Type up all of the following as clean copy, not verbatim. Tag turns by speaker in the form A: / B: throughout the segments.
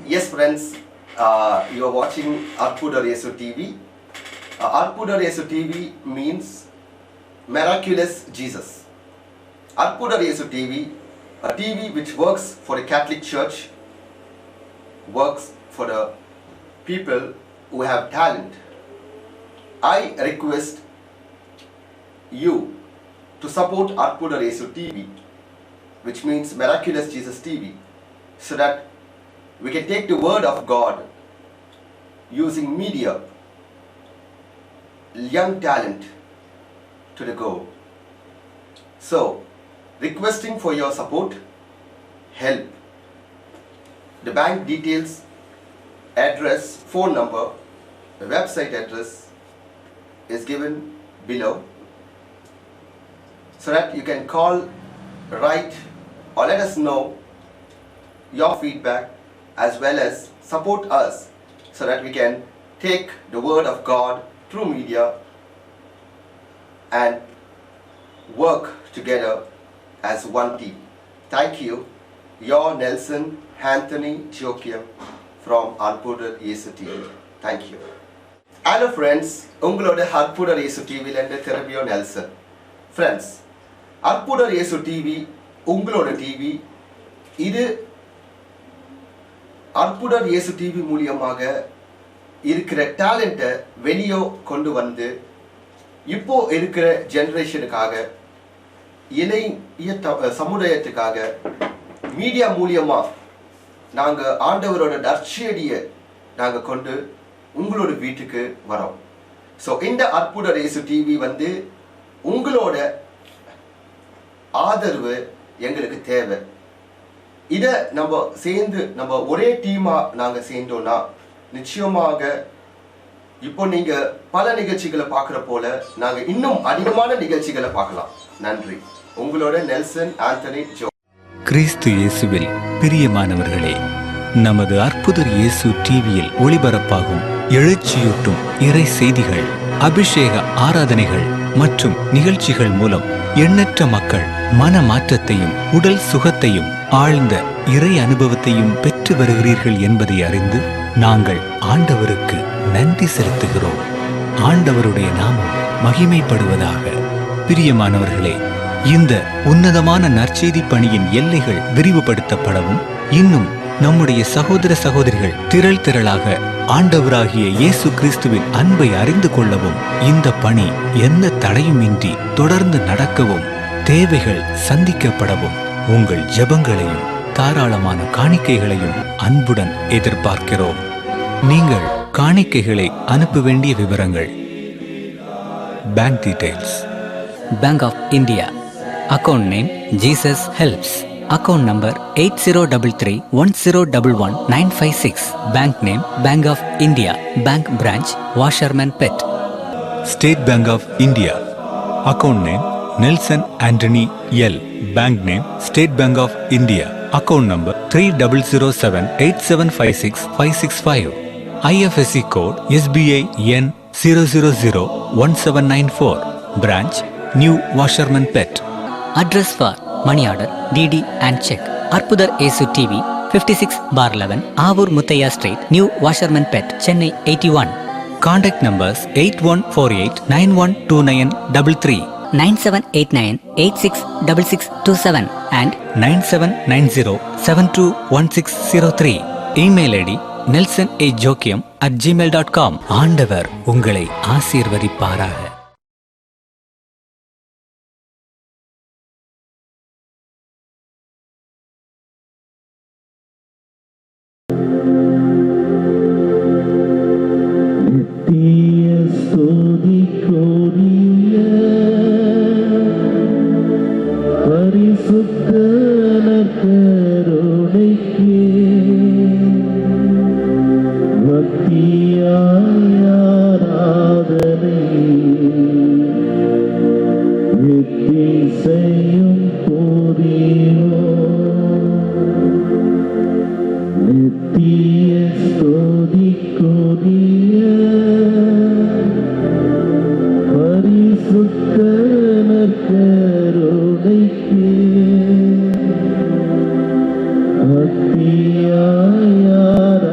A: Yes, friends, you are watching Arpudar Yesu TV. Arpudar Yesu TV means Miraculous Jesus. Arpudar Yesu TV, a TV which works for the Catholic Church, works for the people who have talent. I request you to support Arpudar Yesu TV, which means Miraculous Jesus TV, so that we can take the word of God using media, young talent to the goal. So, requesting for your support, help. The bank details, address, phone number, the website address is given below, so that you can call, write, or let us know your feedback, as well as support us so that we can take the word of God through media and work together as one team. Thank you. Your Nelson Anthony Joachim from Arpudar Yesu TV. Thank you. Hello friends, உங்களோட Arpudar Yesu TV ல தெரபியோ Nelson. Friends, Arpudar Yesu TV உங்களோட TV. இது அற்புதர் இயேசு TV மூலியமாக இருக்கிற டேலண்ட்டை வெளியே கொண்டு வந்து இப்போ இருக்கிற ஜெனரேஷனுக்காக, இளைய சமுதாயத்துக்காக மீடியா மூலியமா நாங்கள் ஆண்டவரோட நற்செய்தியை நாங்கள் கொண்டு உங்களோட வீட்டுக்கு வரோம். ஸோ இந்த அற்புதர் இயேசு டிவி வந்து உங்களோட ஆதரவு எங்களுக்கு தேவை. இதை நம்ம சேர்ந்து நம்ம ஒரே டீமா நாங்க சேர்ந்தோம்னா நிச்சயமாக இப்போ நீங்க பல நிகழ்ச்சிகளை பார்க்குற போல நாங்க இன்னும் அதிகமான நிகழ்ச்சிகளை பார்க்கலாம். நன்றி. உங்களோட நெல்சன் ஆண்டனி ஜோ.
B: கிறிஸ்து இயேசுவில் பிரியமானவர்களே, நமது அற்புதர் இயேசு டிவியில் ஒளிபரப்பாகும் எழுச்சியூட்டும் இறை செய்திகள், அபிஷேக ஆராதனைகள் மற்றும் நிகழ்ச்சிகள் மூலம் எண்ணற்ற மக்கள் மன மாற்றத்தையும் உடல் சுகத்தையும் ஆழ்ந்த இறை அனுபவத்தையும் பெற்று வருகிறீர்கள் என்பதை அறிந்து நாங்கள் ஆண்டவருக்கு நன்றி செலுத்துகிறோம். ஆண்டவருடைய நாமம் மகிமைப்படுவதாக. பிரியமானவர்களே, இந்த உன்னதமான நற்செய்தி பணியின் எல்லைகள் விரிவுபடுத்தப்படவும், இன்னும் நம்முடைய சகோதர சகோதரிகள் திரளாக ஆண்டவராகிய இயேசு கிறிஸ்துவின் அன்பை அறிந்து கொள்ளவும், இந்த பணி எந்த தடையுமின்றி தொடர்ந்து நடக்கவும், தேவைகள் சந்திக்கப்படவும் உங்கள் ஜெபங்களையும் தாராளமான காணிக்கைகளையும் அன்புடன் எதிர்பார்க்கிறோம். நீங்கள் காணிக்கைகளை அனுப்ப வேண்டிய விவரங்கள்: bank details,
C: Bank of India, account name Jesus helps, account number 8033101196, bank name Bank of India, bank branch Washermanpet.
B: State Bank of India, account name Nelson Antony L, bank name State Bank of India, account number 300787565665, IFSC code SBI N 0001794, branch new Washermanpet.
C: Address for money order, DD and check. அற்புதர் இயேசு TV, 56/11 Avur Muthiah street, new Washermanpet, Chennai 81.
B: Contact numbers 8148912933,
C: 9789866627 and
B: 9790721603. Email ID nelsonjoachim@gmail.com. ஆண்டவர் உங்களை ஆசீர்வதிப்பாராக.
D: பக்தியாய்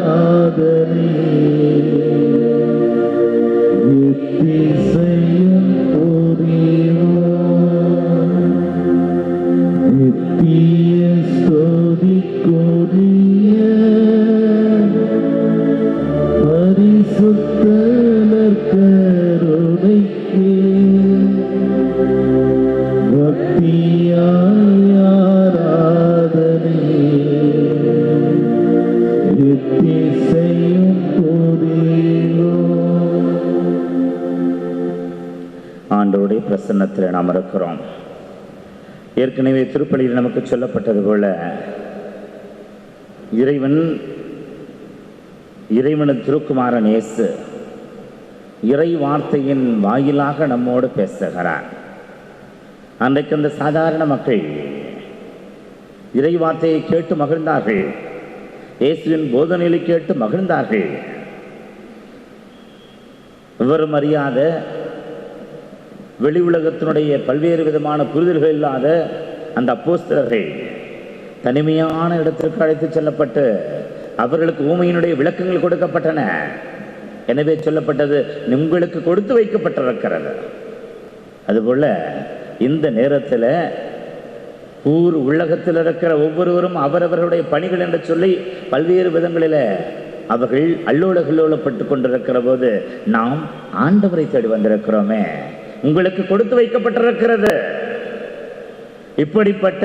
D: பிரசன்னத்தில் நாம் இருக்கிறோம். ஏற்கனவே திருப்பலியில் நமக்கு சொல்லப்பட்டது போல இறைவனின் திருக்குமாரன் இயேசு இறை வார்த்தையின் வாயிலாக நம்மோடு பேசுகிறார். அன்றைக்கு அந்த சாதாரண மக்கள் இறை வார்த்தையை கேட்டு மகிழ்ந்தார்கள், இயேசுவின் போதனையை கேட்டு மகிழ்ந்தார்கள். விவரம் அறியாத, வெளி உலகத்தினுடைய பல்வேறு விதமான புரிதல்கள் இல்லாத அந்த அப்போஸ்தலர்கள் தனிமையான இடத்திற்கு அழைத்து செல்லப்பட்டு அவர்களுக்கு ஊமையினுடைய விளக்கங்கள் கொடுக்கப்பட்டன. எனவே சொல்லப்பட்டது, உங்களுக்கு கொடுத்து வைக்கப்பட்டிருக்கிறது. அதுபோல இந்த நேரத்தில் உலகத்தில் இருக்கிற ஒவ்வொருவரும் அவரவர்களுடைய பணிகள் என்று சொல்லி பல்வேறு விதங்களில் அவர்கள் அல்லோலப்பட்டு கொண்டிருக்கிற போது நாம் ஆண்டவரை தேடி வந்திருக்கிறோமே, உங்களுக்கு கொடுத்து வைக்கப்பட்டிருக்கிறது. இப்படிப்பட்ட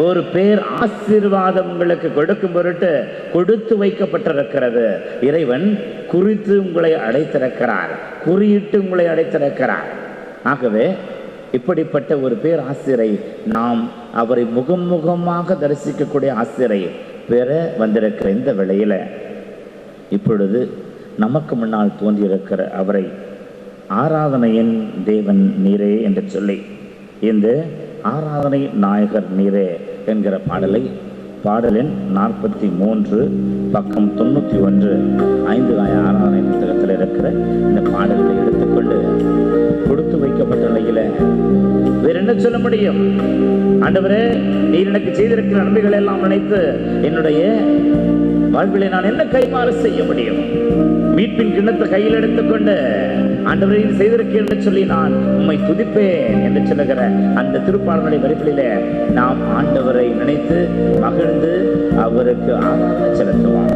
D: ஒரு பேர் ஆசீர்வாதம் உங்களுக்கு கொடுக்கும் பொருட்டு கொடுத்து வைக்கப்பட்டிருக்கிறது. இறைவன் குறித்து உங்களை அடைத்திருக்கிறார், குறியிட்டு உங்களை அடைத்திருக்கிறார். ஆகவே இப்படிப்பட்ட ஒரு பேர் ஆசிரை நாம் அவரை முகமாக தரிசிக்கக்கூடிய ஆசிரை பெற வந்திருக்கிற இந்த வேளையில் இப்பொழுது நமக்கு முன்னால் தோன்றியிருக்கிற அவரை ஆராதனையின் தேவன் நீரே என்று சொல்லி இந்த ஆராதனை நாயகர் நீரே என்கிற பாடலின் 43 பக்கம் 91 5 ஆராதனை புத்தகத்தில் இருக்கிற இந்த பாடல்களை எடுத்துக்கொண்டு கொடுத்து வைக்கப்பட்ட நிலையில வேற என்ன சொல்ல முடியும்? ஆண்டவரே, நீர் எனக்கு செய்திருக்கிற நன்மைகளை எல்லாம் நினைத்து என்னுடைய வாழ்விலை நான் என்ன கைமாறு செய்ய முடியும்? மீட்பின் கிண்ணத்தை கையில் எடுத்துக்கொண்டு ஆண்டவரை செய்திருக்கேன் என்று சொல்லி நான் உம்மை துதிப்பேன் என்று சொல்லுகிற அந்த திருப்பாடலை வரிகளிலே நாம் ஆண்டவரை நினைத்து மகிழ்ந்து அவருக்கு ஆராதனை செலுத்துவோம்.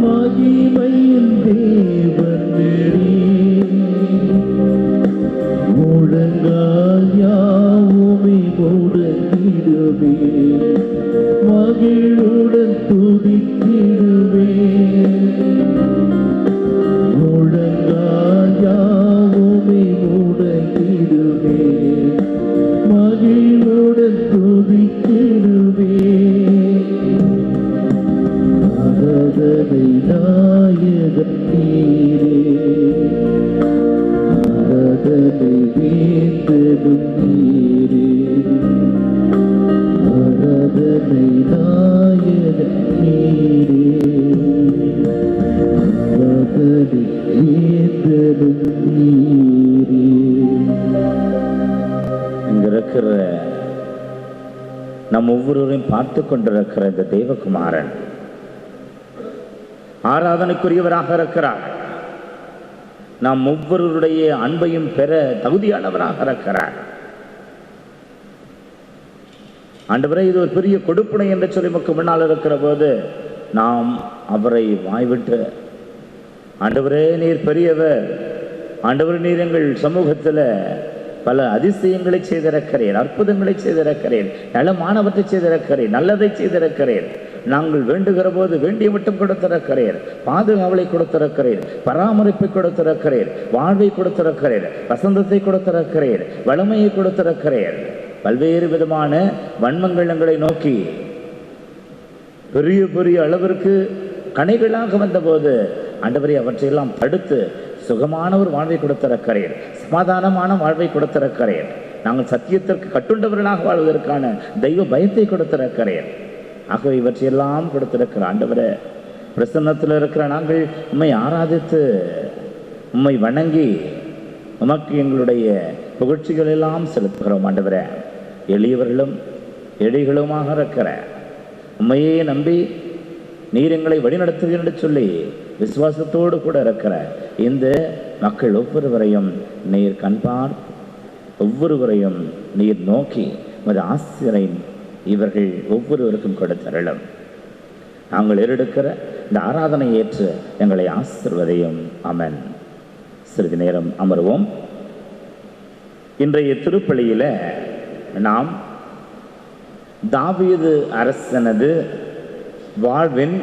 E: மகிமையின் தேவன்
D: இங்க இருக்கிற நம் ஒவ்வொருவரையும் பார்த்து கொண்டிருக்கிற இந்த தேவகுமாரன் ஆராதனைக்குரியவராக இருக்கிறார். நாம் ஒவ்வொருவருடைய அன்பையும் பெற தகுதியானவராக இருக்கிறார். ஆண்டவரே, இது ஒரு பெரிய கொடுப்பனை என்று சொல்லி நமக்கு முன்னால் இருக்கிற போது நாம் அவரை வாய்விட்டு, ஆண்டவரே நீர் பெரியவர், ஆண்டவரே நீர் எங்கள் சமூகத்தில் பல அதிசயங்களை செய்திருக்கிறேன், அற்புதங்களை செய்திருக்கிறேன், நலமானவற்றை செய்திருக்கிறேன், நல்லதை செய்திருக்கிறேன், நாங்கள் வேண்டுகிற போது வேண்டிய மட்டும் கொடுத்திருக்கிறேன், பாதுகாவலை கொடுத்திருக்கிறேன், பராமரிப்பை கொடுத்திருக்கிறேன், வாழ்வை கொடுத்திருக்கிறேன், வசந்தத்தை கொடுத்திருக்கிறேன், வளமையை கொடுத்திருக்கிறேன். பல்வேறு விதமான வன்மங்கள் எங்களை நோக்கி பெரிய பெரிய அளவிற்கு கணைகளாக வந்தபோது ஆண்டவரே அவற்றையெல்லாம் தடுத்து சுகமான ஒரு வாழ்வை கொடுத்திருக்கிறேன், சமாதானமான வாழ்வை கொடுத்திருக்கிறேன். நாங்கள் சத்தியத்திற்கு கட்டுண்டவர்களாக வாழ்வதற்கான தெய்வ பயத்தை கொடுத்திருக்கிறேன். ஆகவே இவற்றையெல்லாம் கொடுத்திருக்கிற ஆண்டவரே, பிரசன்னத்தில் இருக்கிற நாங்கள் உம்மை ஆராதித்து உம்மை வணங்கி உமக்கு எங்களுடைய புகழ்ச்சிகள் எல்லாம் செலுத்துகிறோம். ஆண்டவரே, எளியவர்களும் எளிகளுமாக இருக்கிற உம்மையே நம்பி நீர் எங்களை வழிநடத்துவீர் என்று சொல்லி விசுவாசத்தோடு கூட இருக்கிற இந்த மக்கள் ஒவ்வொருவரையும் நீர் கண்பார், ஒவ்வொருவரையும் நீர் நோக்கி உமது ஆசிரை இவர்கள் ஒவ்வொருவருக்கும் கொடுத்தருளும். நாங்கள் ஏறெடுக்கிற இந்த ஆராதனை ஏற்று எங்களை ஆசிர்வதையும். ஆமென். சிறிது நேரம் அமர்வோம். இன்றைய திருப்பலியில நாம் தாவீது அரசனது வாழ்வின்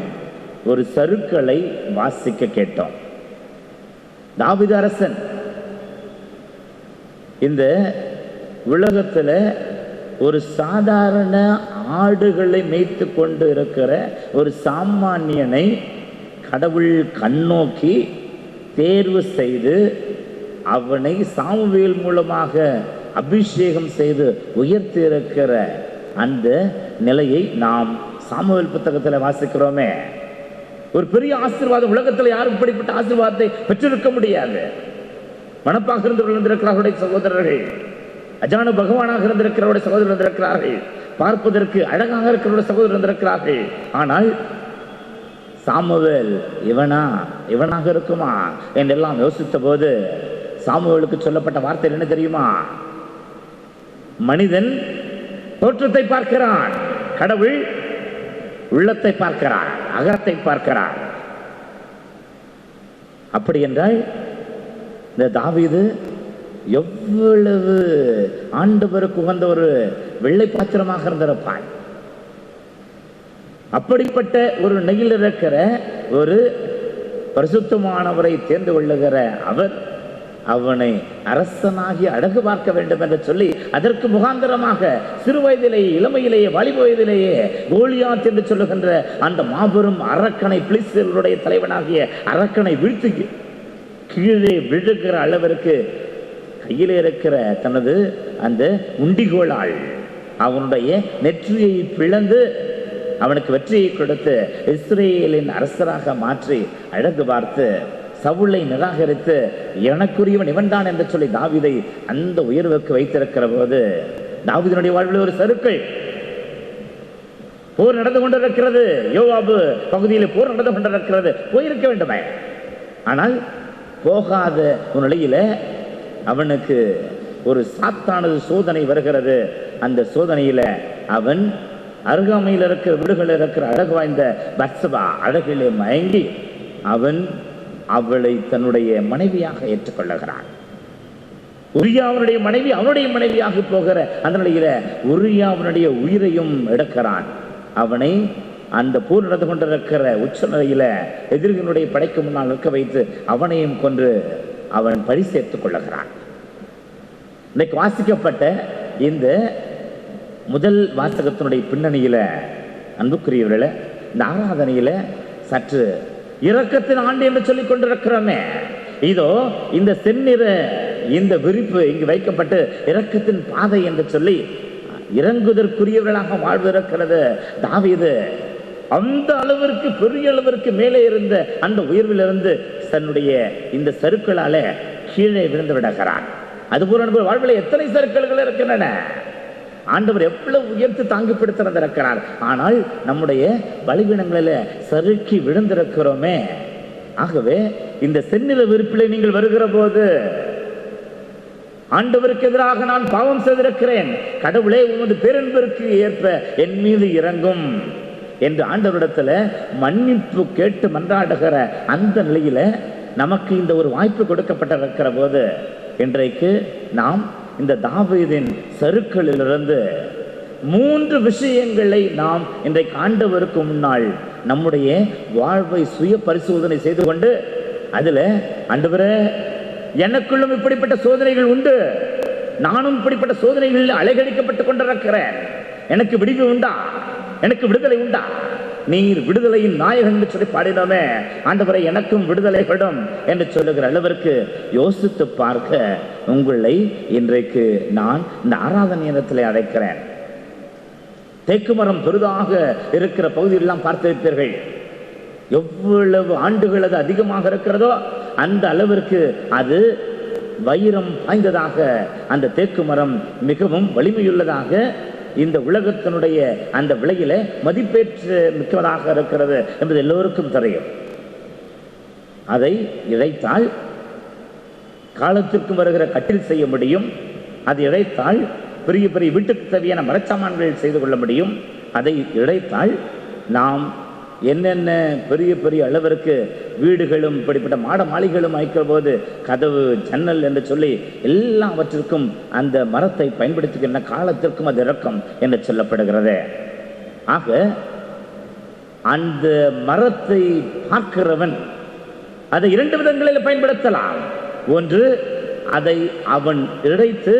D: ஒரு சருக்களை வாசிக்க கேட்டோம். தாவீது அரசன் இந்த உலகத்துல ஒரு சாதாரண ஆடுகளை மேய்த்து கொண்டு இருக்கிற ஒரு சாமானியனை கடவுள் கண்ணோக்கி தேர்வு செய்து அவனை சாமுவேல் மூலமாக அபிஷேகம் செய்து உயர்த்தி இருக்கிற அந்த நிலையை நாம் சாமுவேல் புத்தகத்தில் வாசிக்கிறோமே. ஒரு பெரிய ஆசீர்வாதம், உலகத்தில் யாரும் இப்படிப்பட்ட ஆசீர்வாதத்தை பெற்றிருக்க முடியாது. மனப்பாக இருந்து கொண்டிருக்கிறார்களுடைய சகோதரர்கள், அஜானு பகவானாக இருந்திருக்கிறவருடைய சகோதரர் இருந்திருக்கிறார்கள், பார்ப்பதற்கு அழகாக இருக்கிறவருடைய சகோதரர் இருந்திருக்கிறார்கள். ஆனால் சாமுவேல் இவனாக இருக்குமா என்றெல்லாம் யோசித்த போது சாமுவேலுக்கு சொல்லப்பட்ட வார்த்தை என்ன தெரியுமா? மனிதன் தோற்றத்தை பார்க்கிறான், கடவுள் உள்ளத்தை பார்க்கிறார், அகத்தை பார்க்கிறார். அப்படி என்றால் இந்த தாவீது எவ்வளவு ஆண்டவருக்கு உகந்த ஒரு வெள்ளை பாத்திரமாக இருந்திருப்பான். அப்படிப்பட்ட ஒரு நிலையில் இருக்கிற ஒரு பரிசுத்தமானவரை தேர்ந்து கொள்ளுகிற அவர் அவனை அரசனாகி அழகு பார்க்க வேண்டும் என்று சொல்லி அதற்கு முகாந்திரமாக சிறு வயதிலேயே, இளமையிலேயே, வாலிப வயதிலேயே கோலியாத் என்று சொல்லுகின்ற அந்த மாபெரும் அரக்கனை, பிலிஸ்தர்களுடைய தலைவனாகிய அரக்கனை வீழ்த்தி கீழே விழுகிற அளவிற்கு கையிலே இருக்கிற தனது அந்த உண்டிகோளால் அவனுடைய நெற்றியை பிளந்து அவனுக்கு வெற்றியை கொடுத்து இஸ்ரேலின் அரசராக மாற்றி அழகு பார்த்து சவுலை நிராகரித்து எனக்குரியவன் இவன்தான் என்று சொல்லி தாவீதை அந்த உயர்வுக்கு வைத்திருக்கிற போது தாவீதினுடைய வாழ்வில் ஒரு சறுக்கல். போர் நடந்து கொண்டிருக்கிறது, யோவாபு பகுதியில் போர் நடந்து கொண்டிருக்கிறது, போயிருக்க வேண்டுமே. ஆனால் போகாத ஒரு நிலையில அவனுக்கு ஒரு சாத்தானது சோதனை வருகிறது. அந்த சோதனையில அவன் அருகாமையில் இருக்கிற வீடுகளில் இருக்கிற அழகு வாய்ந்த பத்சபா அழகிலே மயங்கி அவன் அவளை தன்னுடைய மனைவியாக ஏற்றுக்கொள்ளுகிறான். உரியாவனுடைய மனைவி அவனுடைய மனைவியாக போகிற அந்த நிலையில உரியாவனுடைய உயிரையும் எடுக்கிறான். அவனை அந்த போர் நடந்து கொண்டிருக்கிற உச்ச நிலையில எதிரிகளுடைய படைக்கு முன்னால் நிற்க வைத்து அவனையும் கொன்று அவன் பழி சேர்த்துக் கொள்ளுகிறான். இன்னைக்கு வாசிக்கப்பட்ட இந்த முதல் வாசகத்தினுடைய பின்னணியில அன்புக்குரியவர்களே, இந்த ஆராதனையில சற்று இரக்கத்தின் ஆண்டு என்று சொல்லிக் கொண்டிருக்கிறோமே. இதோ இந்த செந்நிற இந்த விரிப்பு இங்கு வைக்கப்பட்டு இரக்கத்தின் பாதை என்று சொல்லி இறங்குதற்குரியவர்களாக வாழ்வதற்கிறது. தாவீது அந்த அளவிற்கு பெரிய அளவிற்கு மேலே இருந்த அந்த உயர்விலிருந்து தன்னுடைய இந்த சறுக்களால கீழே விழுந்து விடுகிறான். அதுபோல நம்ம வாழ்வில் எத்தனை சறுக்கல்கள் இருக்கின்றன. ஆண்டவர் எவ்வளவு உயர்த்து தாங்கி பிடித்திருந்திருக்கிறார். ஆனால் நம்முடைய பலவீனங்களில் சறுக்கி விழுந்திருக்கிறோமே. ஆகவே இந்த செந்நில விருப்பிலே நீங்கள் வருகிற போது, ஆண்டவருக்கு எதிராக நான் பாவம் செய்திருக்கிறேன், கடவுளே உமது பேரன்பிற்கு ஏற்ப என் மீது இறங்கும் என்று ஆண்டவரிடத்துல மன்னிப்பு கேட்டு மன்றாடுகிற அந்த நிலையில நமக்கு இந்த ஒரு வாய்ப்பு கொடுக்கப்பட்டிருக்கிற போது, இன்றைக்கு நாம் இந்த தாவீதின் சறுக்களிலிருந்து 3 விஷயங்களை நாம் இன்றைக்கு ஆண்டவருக்கு முன்னால் நம்முடைய வாழ்வை சுய பரிசோதனை செய்து கொண்டு, அதுல ஆண்டவரே எனக்குள்ளும் இப்படிப்பட்ட சோதனைகள் உண்டு, நானும் இப்படிப்பட்ட சோதனைகளில் அலைகழிக்கப்பட்டுக் கொண்டிருக்கிறேன், எனக்கு விடுவி உண்டா, எனக்கு விடுதலை உண்டா, நீர் விடுதலையின் நாயகன் என்று சொல்லி பாடினோமே, ஆண்டவரை எனக்கும் விடுதலை படும் என்று சொல்லுகிற அளவிற்கு யோசித்து பார்க்க உங்களை இன்றைக்கு நான் இந்த ஆராதனை நேரத்தில் அழைக்கிறேன். தேக்குமரம் பெரிதாக இருக்கிற பகுதியெல்லாம் பார்த்திருப்பீர்கள். எவ்வளவு ஆண்டுகள் அது அதிகமாக இருக்கிறதோ அந்த அளவிற்கு அது வைரம் பாய்ந்ததாக, அந்த தேக்கு மரம் மிகவும் வலிமையுள்ளதாக, இந்த உலகத்தினுடைய அந்த விலையில மதிப்பேற்று மிக்கதாக இருக்கிறது என்பது எல்லோருக்கும் தெரியும். அதை இழைத்தால் காலத்திற்கும் வருகிற கட்டில் செய்ய முடியும். அதை இழைத்தால் பெரிய பெரிய வீட்டுக்கு தேவையான மரச்சாமான்கள் செய்து கொள்ள முடியும். அதை இழைத்தால் நாம் என்னென்ன பெரிய பெரிய அளவிற்கு வீடுகளும் இப்படிப்பட்ட மாட மாளிகளும் அமைக்கிற போது கதவு ஜன்னல் என்று சொல்லி எல்லாவற்றிற்கும் அந்த மரத்தை பயன்படுத்துகின்ற காலத்திற்கும் அது இறக்கம் என்று சொல்லப்படுகிறது. ஆக அந்த மரத்தை பார்க்கிறவன் அதை 2 விதங்களில் பயன்படுத்தலாம். ஒன்று, அதை அவன் இழைத்து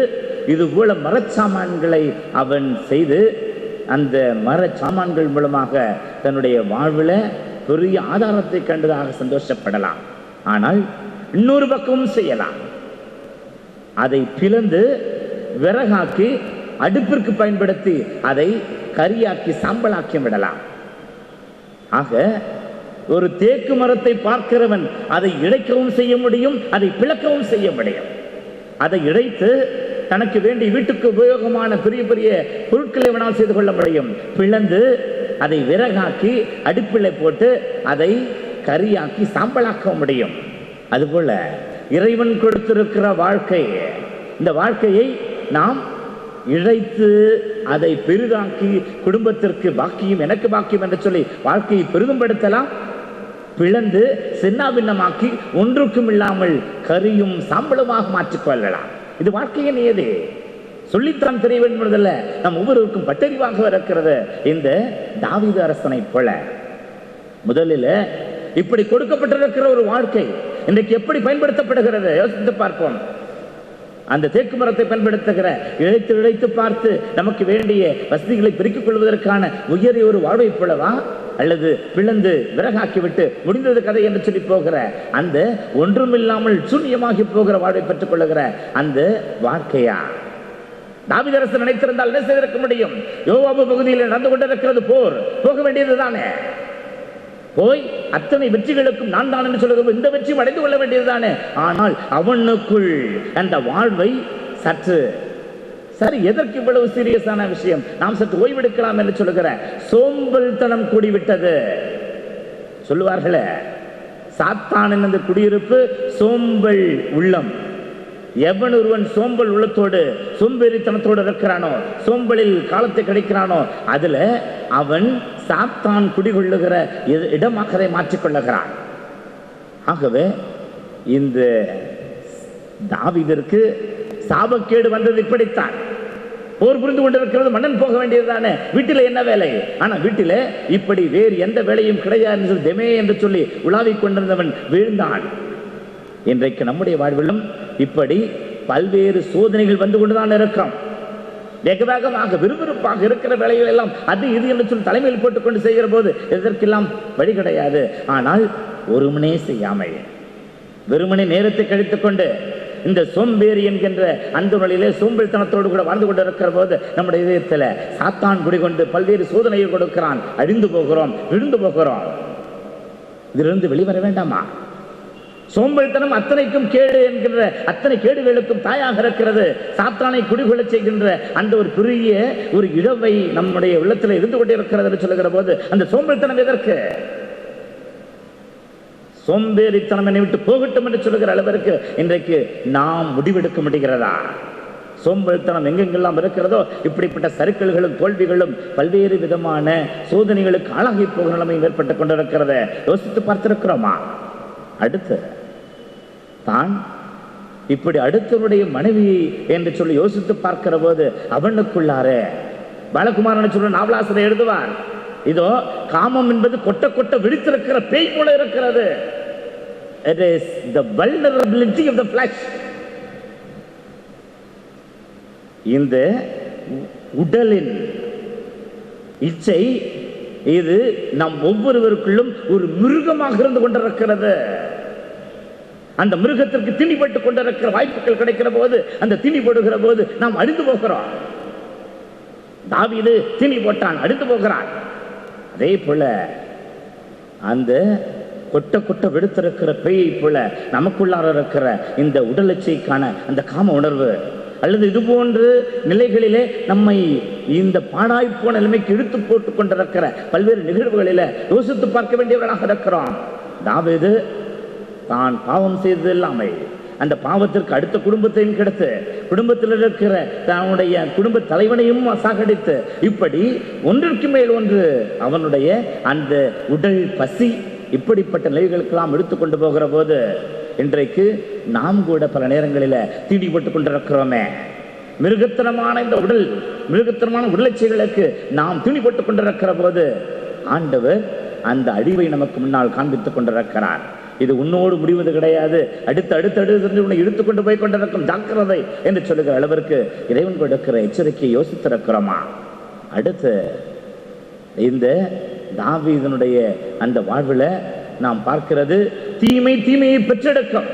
D: இது போல மரச்சாமான்களை அவன் செய்து அந்த மர சாமான்கள் மூலமாக தன்னுடைய வாழ்வில் பெரிய ஆதாரத்தை கண்டதாக சந்தோஷப்படலாம். ஆனால் இன்னொரு பக்கமும் செய்யலாம். அதை பிளந்து விறகாக்கி அடுப்பிற்கு பயன்படுத்தி அதை கரியாக்கி சாம்பலாக்கி விடலாம். ஆக ஒரு தேக்கு மரத்தை பார்க்கிறவன் அதை இழைக்கவும் செய்ய முடியும், அதை பிளக்கவும் செய்ய முடியும். அதை இழைத்து தனக்கு வேண்டிய வீட்டுக்கு உபயோகமான பெரிய பெரிய பொருட்களை வேணால் செய்து கொள்ள முடியும். பிளந்து அதை விறகாக்கி அடுப்பிலை போட்டு அதை கரியாக்கி சாம்பலாக்க முடியும். அதுபோல இறைவன் கொடுத்திருக்கிற வாழ்க்கை, இந்த வாழ்க்கையை நாம் இழைத்து அதை பெரிதாக்கி குடும்பத்திற்கு பாக்கியம் எனக்கு பாக்கியம் என்று சொல்லி வாழ்க்கையை பெரிதும்படுத்தலாம். பிளந்து சின்னாபின்னமாக்கி ஒன்றுக்கும் இல்லாமல் கரியும் சாம்பலுமாக மாற்றிக்கொள்ளலாம். இது வாழ்க்கையின் நியதி. சொல்லித்தான் தெரிய வேண்டும் என்பதில்ல, நம் ஒவ்வொருவருக்கும் பட்டறிவாக இருக்கிறது. இந்த தாவீது அரசனை போல முதலில் இப்படி கொடுக்கப்பட்டிருக்கிற ஒரு வாழ்க்கை இன்றைக்கு எப்படி பயன்படுத்தப்படுகிறது யோசித்து பார்ப்போம். அந்த தேக்கு மரத்தை பயன்படுத்துகிற இழைத்து இழைத்து பார்த்து நமக்கு வேண்டிய வசதிகளை பெருக்கிக் கொள்வதற்கான உயரிய ஒரு வாழ்வை போலவா, அல்லது பிளந்து விறகாக்கிவிட்டு முடிந்தது கதை என்று சொல்லி போகிற அந்த ஒன்றுமில்லாமல் சூன்யமாகி போகிற வாழ்வை பெற்றுக் கொள்ளுகிற அந்த வாழ்க்கையா? தாவீது அரசன் நினைத்திருந்தால் என்ன செய்திருக்க முடியும்? யோவாபு பகுதியில் நடந்து கொண்டிருக்கிறது போர், போக வேண்டியதுதானே, போய் அத்தனை வெற்றிகளுக்கும் நான் தான் என்று சொல்லுகிற இந்த வெற்றியும் அடைந்து கொள்ள வேண்டியதுதானே. ஆனால் அவனுக்குள் அந்த வாழ்வை சற்று சரி, எதற்கு இவ்வளவு சீரியஸான விஷயம், நாம் சற்று ஓய்வெடுக்கலாம் என்று சொல்லுகிற சோம்பல் தனம் கூடிவிட்டது. சொல்லுவார்களே, சாத்தானின் அந்த குடியிருப்பு சோம்பல் உள்ளம். எவன் ஒருவன் சோம்பல் உள்ளத்தோடு சோம்பேறித்தனத்தோடு இருக்கிறானோ, சோம்பலில் காலத்தை கிடைக்கிறானோ, அதுல அவன் சாத்தான் குடிகொள்ளுகிற இடமாக அதை மாற்றிக்கொள்ளுகிறான். ஆகவே இந்த தாவீதிற்கு சாபக்கேடு வந்தது இப்படித்தான். போர் புரிந்து கொண்டிருக்கிறது, மன்னன் போக வேண்டியதுதானே, வீட்டில் என்ன வேலை? ஆனா வீட்டில் இப்படி வேறு எந்த வேலையும் கிடையாது என்று சொல்லி உலாவிக் கொண்டிருந்தவன் வீழ்ந்தான். இன்றைக்கு நம்முடைய வாழ்விலும் இப்படி பல்வேறு சோதனைகள் வந்து கொண்டுதான் இருக்கிறோம். வேக வேகமாக விறுவிறுப்பாக இருக்கிற வேலைகள் எல்லாம் அது இது என்று சொல்லி தலைமையில் போட்டுக்கொண்டு செய்கிற போது எதற்கெல்லாம் வழி கிடையாது. ஆனால் ஒருமனே செய்யாமல் வெறுமனே நேரத்தை கழித்துக் கொண்டு இந்த சோம்பேறி என்கின்ற அந்த நிலையிலே சோம்பேறித்தனத்தோடு கூட வாழ்ந்து கொண்டு இருக்கிற போது நம்முடைய இதயத்தில் சாத்தான் குடிகொண்டு பல்வேறு சோதனையை கொடுக்கிறான். அழிந்து போகிறோம், விழுந்து போகிறோம். இதிலிருந்து வெளிவர வேண்டாமா? சோம்பேறித்தனம் அத்தனைக்கும் கேடு என்கின்ற அத்தனை கேடுகளுக்கும் தாயாக இருக்கிறது. சாத்தானை குடிகொள்ளச் செய்கின்ற அந்த ஒரு பெரிய ஒரு இழவை நம்முடைய உள்ளத்தில் இருந்து கொண்டே இருக்கிறது என்று சொல்லுகிற போது அந்த சோம்பேறித்தனம் எதற்கு? சோம்பேறித்தனம் என்னை விட்டு போகட்டும் என்று சொல்லுகிற அளவிற்கு இன்றைக்கு நாம் முடிவெடுக்க முடிகிறதா? சோம்பேறித்தனம் எங்கெங்கெல்லாம் இருக்கிறதோ இப்படிப்பட்ட சறுக்கல்களும் தோல்விகளும் பல்வேறு விதமான சோதனைகளுக்கு ஆளாகி போகிற நிலைமையும் ஏற்பட்டுக் கொண்டிருக்கிறத யோசித்து பார்த்திருக்கிறோமா? அடுத்து தான் இப்படி அடுத்தவனுடைய மனைவி என்று சொல்லி யோசித்து பார்க்கிற போது அவனுக்குள்ளார பாலகுமாரன் சொல்ற நாவலாசிரியர் எழுதுவார், இதோ காமம் என்பது கொட்ட கொட்ட விழித்திருக்கிற பேய் போல இருக்கிறது. It is the vulnerability of the flesh. இந்த உடலின் இச்சை இது நம் ஒவ்வொருவருக்குள்ளும் ஒரு மிருகமாக இருந்து கொண்டிருக்கிறது. அந்த மிருகத்திற்கு திணிப்பட்டுக் கொண்டிருக்கிற வாய்ப்புகள் கிடைக்கிற போது அந்த திணி போடுகிற போது நாம் அழிந்து போகிறோம். தாவீது திணி போட்டான், அழிந்து போகிறான். அதே போல அந்த கொட்ட கொட்ட விடுத்திருக்கிற பேயை போல நமக்குள்ளார இருக்கிற இந்த உடலச்சைக்கான அந்த காம உணர்வு அல்லது இது போன்று நிலைகளிலே நம்மை இந்த பாடாய் போன நிலைமைக்கு இழுத்து போட்டுக் கொண்டிருக்கிற பல்வேறு நிகழ்வுகளில யோசித்து பார்க்க வேண்டியவர்களாக இருக்கிறோம். தாவீது தான் பாவம் செய்தது இல்லாமல் அந்த பாவத்திற்கு அடுத்த குடும்பத்தையும் கெடுத்து குடும்பத்தில் இருக்கிற தன்னுடைய குடும்ப தலைவனையும் சாகடித்து இப்படி ஒன்றிற்கு மேல் ஒன்று அவனுடைய அந்த உடல் பசி இப்படிப்பட்ட நிலைகளுக்கெல்லாம் எடுத்துக்கொண்டு போகிற போது இன்றைக்கு நாம் கூட பல நேரங்களில் தீடிப்பட்டுக் கொண்டிருக்கிறோமே. மிருகத்தனமான இந்த மிருகத்தனமான உடலச்சைகளுக்கு நாம் தீடிப்பட்டுக் கொண்டிருக்கிற போது ஆண்டவர் அந்த அழிவை நமக்கு முன்னால் காண்பித்துக் கொண்டிருக்கிறார். இது உன்னோடு முடிவது கிடையாது, அடுத்து உன்னை இழுத்துக்கொண்டு போய் கொண்டிருக்கும் ஜாக்கிரதை என்று சொல்லுகிற அளவிற்கு இறைவன் கொடுக்கிற எச்சரிக்கையை யோசித்திருக்கிறோமா? அடுத்து இந்த தாவீதனுடைய அந்த வாழ்வில் நாம் பார்க்கிறது தீமையை பெற்றெடுக்கும்.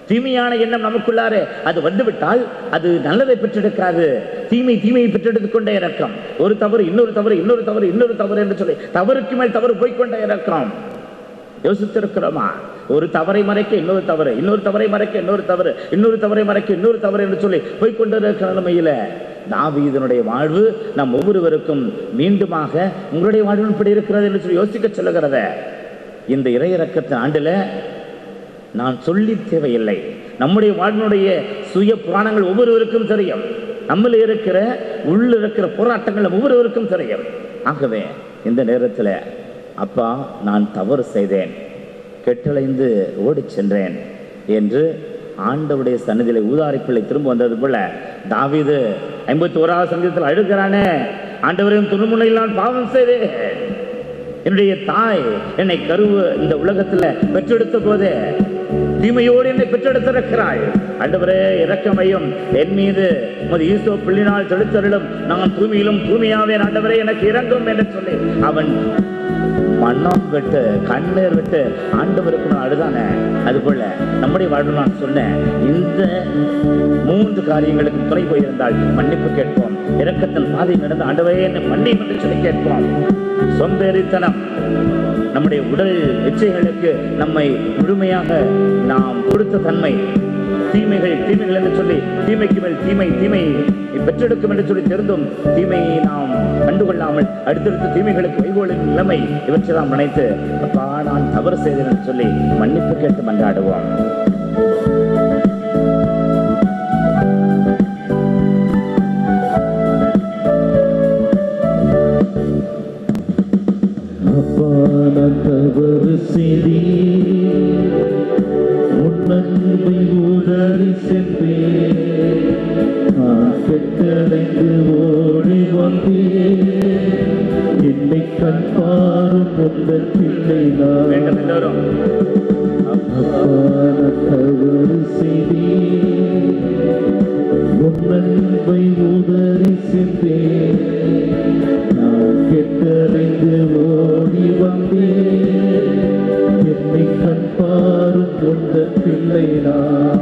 D: தீமையான எண்ணம் நமக்குள்ளார அது வந்துவிட்டால் அது நல்லதை பெற்றெடுக்காது. தீமையை பெற்றெடுத்துக் கொண்டே இருக்கும். ஒரு தவறு இன்னொரு தவறு என்று சொல்லி தவறுக்கு மேல் தவறு போய்கொண்டே இருக்கும். யோசித்திருக்கிறோமா? ஒரு தவறை மறைக்க இன்னொரு தவறு, இன்னொரு தவறை மறைக்க இன்னொரு தவறு, இன்னொரு தவறை மறைக்க இன்னொரு தவறு என்று சொல்லி போய்கொண்டிருக்கிற நிலைமையில தாவீதனுடைய வாழ்வு நம் ஒவ்வொருவருக்கும் மீண்டுமாக உங்களுடைய வாழ்வு இப்படி இருக்கிறது என்று சொல்லி யோசிக்க சொல்லுகிறத இந்த இறையிறக்கத்தின் ஆண்டுல நான் சொல்லி தேவையில்லை. நம்முடைய வாழ்வினுடைய சுய புராணங்கள் ஒவ்வொருவருக்கும் தெரியும். நம்மள இருக்கிற உள்ள இருக்கிற போராட்டங்கள் ஒவ்வொருவருக்கும் தெரியும். ஆகவே இந்த நேரத்தில் அப்பா நான் தவறு செய்தேன், கெட்டலைந்து ஓடி சென்றேன் என்று ஆண்டவருடைய சன்னதியில ஊதாரிப்பிள்ளை திரும்ப வந்தது போல தாவீது 51வது சங்கீதத்தில் அழுகிறானே, ஆண்டவரையும் துணுமுனையில் நான் பாவம் செய்தேன். என்னுடைய தாய் என்னை இந்த உலகத்துல பெற்றெடுத்த போதே தீமையோடு என்னை பெற்றெடுத்திருக்கிறாள். ஆண்டவரே இரக்கமையும் என் மீது ஈசோ பிள்ளினால் தெளித்தருளும், நான் தூய்மையிலும் தூய்மையாவேன், ஆண்டவரே எனக்கு இறங்கும் என்று சொல்லி அவன் மண்ணம் விட்டு கண்ணீர் விட்டு ஆண்டவருக்கு நான் அழுதானே. அதுபோல நம்முடைய வாழ்வு நான் சொன்னேன், இந்த 3 காரியங்களுக்கு துணை போயிருந்தால் மன்னிப்பு கேட்போம். இரக்கத்தின் பாதை நடந்த ஆண்டவரே என்னை மன்னிப்பு என்று சொல்லி கேட்போம். சோம்பேறித்தனம் நம்முடைய உடல் இச்சைகளுக்கு நம்மை முழுமையாக நாம் கொடுத்த தன்மை, தீமைகள் என்று சொல்லி தீமைக்கு மேல் தீமை பெற்றெடுக்கும் என்று சொல்லி தெரிந்தும் தீமையை நாம் கண்டுகொள்ளாமல் அடுத்தடுத்த தீமைகளுக்கு வைகோலின் நிலைமை இவற்றையெல்லாம் நினைத்து அப்பா நான் தவறு செய்தேன் என்று சொல்லி மன்னிப்பு கேட்டு மன்றாடுவோம்.
E: தவறு செய்தி உன்னன்பை உதறி சென்றே நான் கெட்டடைந்து ஓடி வந்தே என்னை கண் பாரும் உந்த பிள்ளை நான் தவறு செய்தி உன்னன்பை உதறி சென்றே நான் கெட்டடைந்து ஓடி வந்தே என்னை கண் பாரும் உந்த பிள்ளை நான்